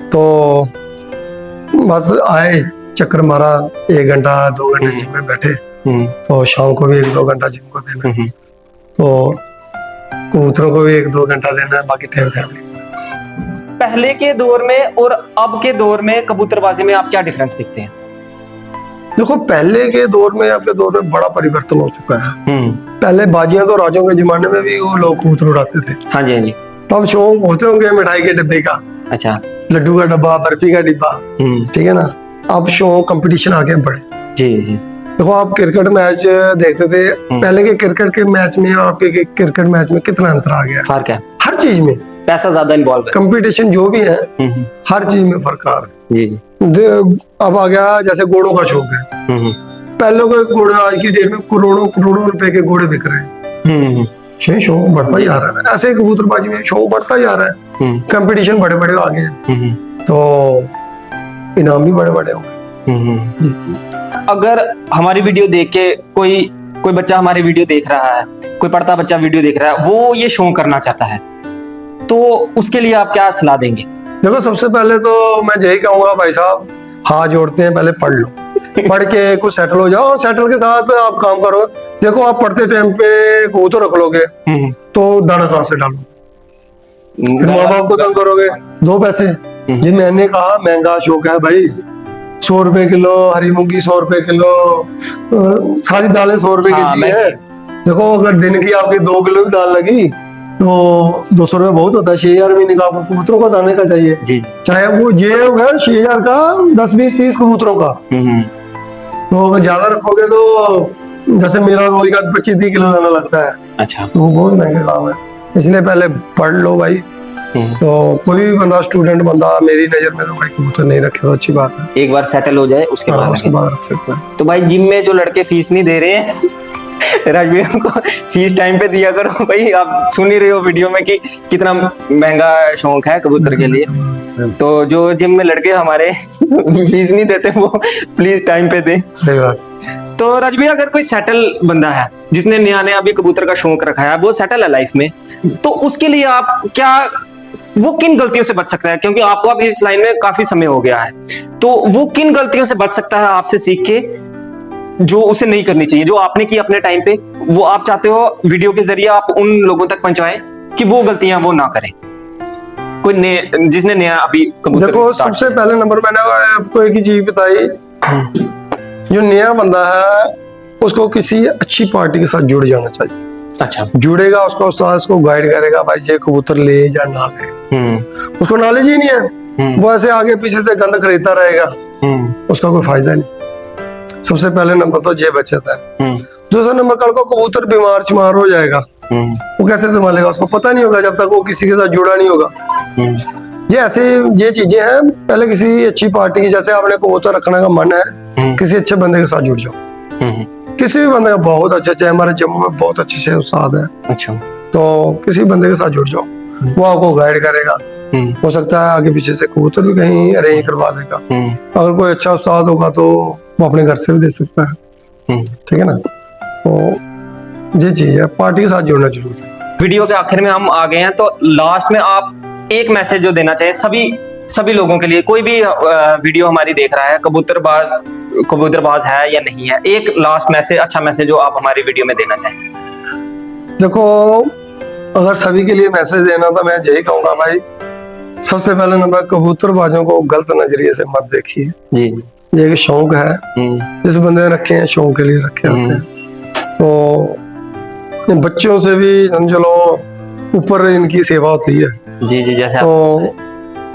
तो बस आए, चक्कर मारा, 1 घंटा 2 घंटे जिम में बैठे, तो शाम को भी 1-2 घंटा जिम को देना, तो कबूतरों को भी 1-2 घंटा देना है, बाकी टाइम फैमिली। पहले के दौर में और अब के दौर में कबूतरबाजी में आप क्या डिफरेंस देखते हैं? देखो पहले के दौर में, आपके दौर में बड़ा परिवर्तन हो चुका है। पहले बाजियां तो राजों के जमाने में भी वो लोग कबूतर उड़ाते थे। हाँ जी हाँ जी। तब शौक होते होंगे मिठाई के डब्बे का, अच्छा, लड्डू का डब्बा, बर्फी का डिब्बा, ठीक है ना। अब शौक कंपटीशन आगे बढ़े। जी जी। देखो आप क्रिकेट मैच देखते थे, पहले के क्रिकेट के मैच में और आपके क्रिकेट मैच में कितना अंतर आ गया, फर्क है, हर चीज में पैसा ज्यादा इन्वॉल्व है, कंपटीशन जो भी है, हर चीज में फर्क आ रहा है। जी जी। अब आ गया जैसे घोड़ों का शौक है, पहले के घोड़े आज की डेट में करोड़ों रुपए के घोड़े बिक रहे हैं, शौक बढ़ता जा रहा है। ऐसे कबूतरबाजी में शौक बढ़ता जा रहा है, कंपटीशन बड़े बड़े आ गए हैं, तो इनाम भी बड़े बड़े हो गए। अगर हमारी वीडियो देख के कोई बच्चा हमारी वीडियो देख रहा है, कोई पढ़ता बच्चा वीडियो देख रहा है, वो ये शौक करना चाहता है, तो उसके लिए आप क्या सलाह देंगे? देखो सबसे पहले तो मैं यही कहूंगा भाई साहब, हाथ जोड़ते हैं, पहले पढ़ लो, पढ़ के कुछ सेटल हो जाओ, सेटल के साथ आप काम करो। देखो आप पढ़ते टाइम पे कबूतर रख लोगे तो दाना कहां से डालो, फिर माँ बाप को तंग करोगे, 2 पैसे। जी मैंने कहा महंगा शौक है भाई, 100 रुपए किलो हरी मूंगी, 100 रुपए किलो सारी दालें 100 रुपए की है। देखो अगर दिन की आपकी 2 किलो भी दाल लगी तो 200 रुपए बहुत होता है, 6,000 महीने का आपको कबूतरों का दाने का चाहिए जी। चाहे वो ये होगा 6,000 का 10-20-30 कबूतरों का, तो अगर ज्यादा रखोगे तो जैसे मेरा रोज का 25-30 किलो दाना लगता है, अच्छा, तो वो बहुत महंगा काम है। इसलिए पहले पढ़ लो भाई। तो कोई भी बंदा, स्टूडेंट बंदा मेरी नजर में तो भाई कबूतर नहीं रखे तो अच्छी बात है, एक बार सेटल हो जाए उसके बाद रख सकता है। तो भाई जिम में जो लड़के फीस नहीं दे रहे हैं राजवीर को फीस टाइम पे दिया करो भाई। आप सुन ही रहे हो वीडियो में कि कितना महंगा शौक है कबूतर के लिए। तो जो जिम में लड़के हमारे फीस नहीं देते वो प्लीज टाइम पे दें। सही बात। तो राजवीर अगर कोई सेटल बंदा है जिसने नया अभी कबूतर का शौक रखा है, वो सेटल है लाइफ में, तो उसके लिए आप क्या, वो किन गलतियों से बच सकता है? क्योंकि आपको अब इस लाइन में काफी समय हो गया है, तो वो किन गलतियों से बच सकता है आपसे सीख के, जो उसे नहीं करनी चाहिए, जो आपने की अपने टाइम पे, वो आप चाहते हो वीडियो के जरिए आप उन लोगों तक पहुंचाएं कि वो गलतियां वो ना करें? कोई जिसने नया अभी कबूतर, देखो सबसे पहले नंबर मैंने आपको एक ही चीज बताई, जो नया बंदा है उसको किसी अच्छी पार्टी के साथ जुड़ जाना चाहिए। अच्छा, जुड़ेगा, उसका उस्ताद उसको गाइड करेगा, भाई ये कबूतर ले या ना ले। उसको नॉलेज ही नहीं है, वो ऐसे आगे पीछे से गंद खरीदता रहेगा, उसका कोई फायदा नहीं। सबसे पहले नंबर तो ये बचत है। दूसरा नंबर, कल को कबूतर बीमार शिमार हो जाएगा, वो कैसे संभालेगा? उसको पता नहीं होगा जब तक वो किसी के साथ जुड़ा नहीं होगा। ये चीजें हैं। पहले किसी अच्छी पार्टी की, जैसे आपने कबूतर रखने का मन है, किसी अच्छे बंदे के साथ जुड़ जाओ, किसी भी बंदे का, बहुत अच्छे हमारे जम्मू में बहुत अच्छे उस्ताद है, अच्छा, तो किसी बंदे के साथ जुड़ जाओ, वो आपको गाइड करेगा। हो सकता है आगे पीछे से कबूतर भी कहीं अरेंज करवा देगा। अगर कोई अच्छा उस्ताद होगा तो वो अपने घर से भी दे सकता है, ठीक है ना। तो ये चीज है, पार्टी के साथ जुड़ना जरूरी है। वीडियो के आखिर में हम आ गए हैं, तो लास्ट में आप एक मैसेज जो देना चाहिए सभी लोगों के लिए, कोई भी वीडियो हमारी देख रहा है, कबूतरबाज कबूतरबाज है या नहीं है, एक लास्ट मैसेज, अच्छा मैसेज जो आप हमारी वीडियो में देना चाहें। देखो, अगर सभी के लिए मैसेज देना तो मैं यही कहूंगा भाई, सबसे पहले नंबर कबूतरबाजों को गलत नजरिए से मत देखिए। जी। ये एक शौक है, जिस बंदे ने रखे हैं शौक के लिए रखे होते हैं। तो इन बच्चों से भी समझ लो ऊपर इनकी सेवा होती है। जी जी, जैसे तो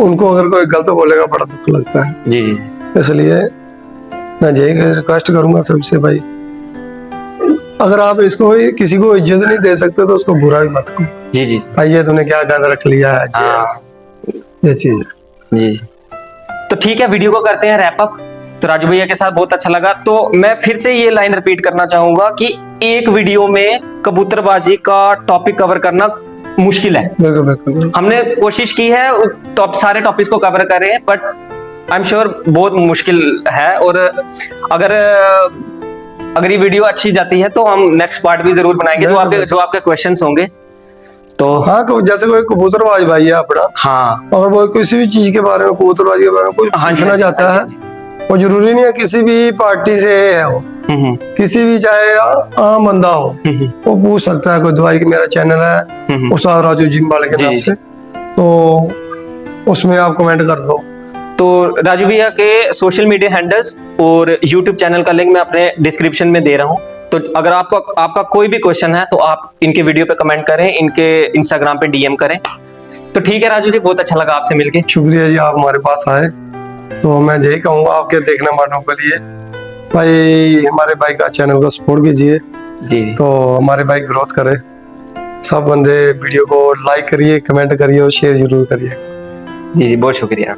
उनको अगर कोई गलत बोलेगा बड़ा दुख लगता है। जी जी इसलिए मैं यही रिक्वेस्ट करूंगा सबसे भाई, अगर आप इसको किसी को इज्जत नहीं दे सकते तो उसको बुरा भी मत करो। जी जी भाई ये तूने क्या गंद रख लिया है, ये चीज है। जी। तो ठीक है, वीडियो को करते हैं रैप अप। तो राजू भैया के साथ बहुत अच्छा लगा। तो मैं फिर से ये लाइन रिपीट करना चाहूंगा कि एक वीडियो में कबूतरबाजी का टॉपिक कवर करना मुश्किल है। बिल्कुल बिल्कुल। हमने कोशिश की है सारे टॉपिक्स को कवर करें, बट आई एम श्योर बहुत मुश्किल है। और अगर ये वीडियो अच्छी जाती है तो हम नेक्स्ट पार्ट भी जरूर बनाएंगे, जो आपके क्वेश्चंस होंगे। तो हाँ, जैसे कोई कबूतरबाज भाई है अपना, हाँ, अगर वो किसी भी चीज के बारे में, कबूतरबाजी के बारे में कुछ पूछना चाहता है, वो जरूरी नहीं है किसी भी पार्टी से है वो, किसी भी चाहे आम बंदा हो, वो पूछ सकता है। कोई दवाई की मेरा चैनल है उस्ताद राजू जिम वाले के नाम से, तो उसमें आप कमेंट कर दो। तो राजू भैया के सोशल मीडिया हैंडल्स और यूट्यूब चैनल का लिंक मैं अपने डिस्क्रिप्शन में दे रहा हूँ। तो अगर आपका कोई भी क्वेश्चन है तो आप इनके वीडियो पे कमेंट करें, इनके इंस्टाग्राम पे डीएम करें। तो ठीक है राजू जी, बहुत अच्छा लगा आपसे मिलके। शुक्रिया जी, आप हमारे पास आए। तो मैं यही कहूँगा आपके देखने वालों के लिए, भाई हमारे भाई का चैनल को सपोर्ट कीजिए जी। तो हमारे भाई ग्रोथ करे। सब बंदे वीडियो को लाइक करिए, कमेंट करिए और शेयर जरूर करिए। जी जी, बहुत शुक्रिया।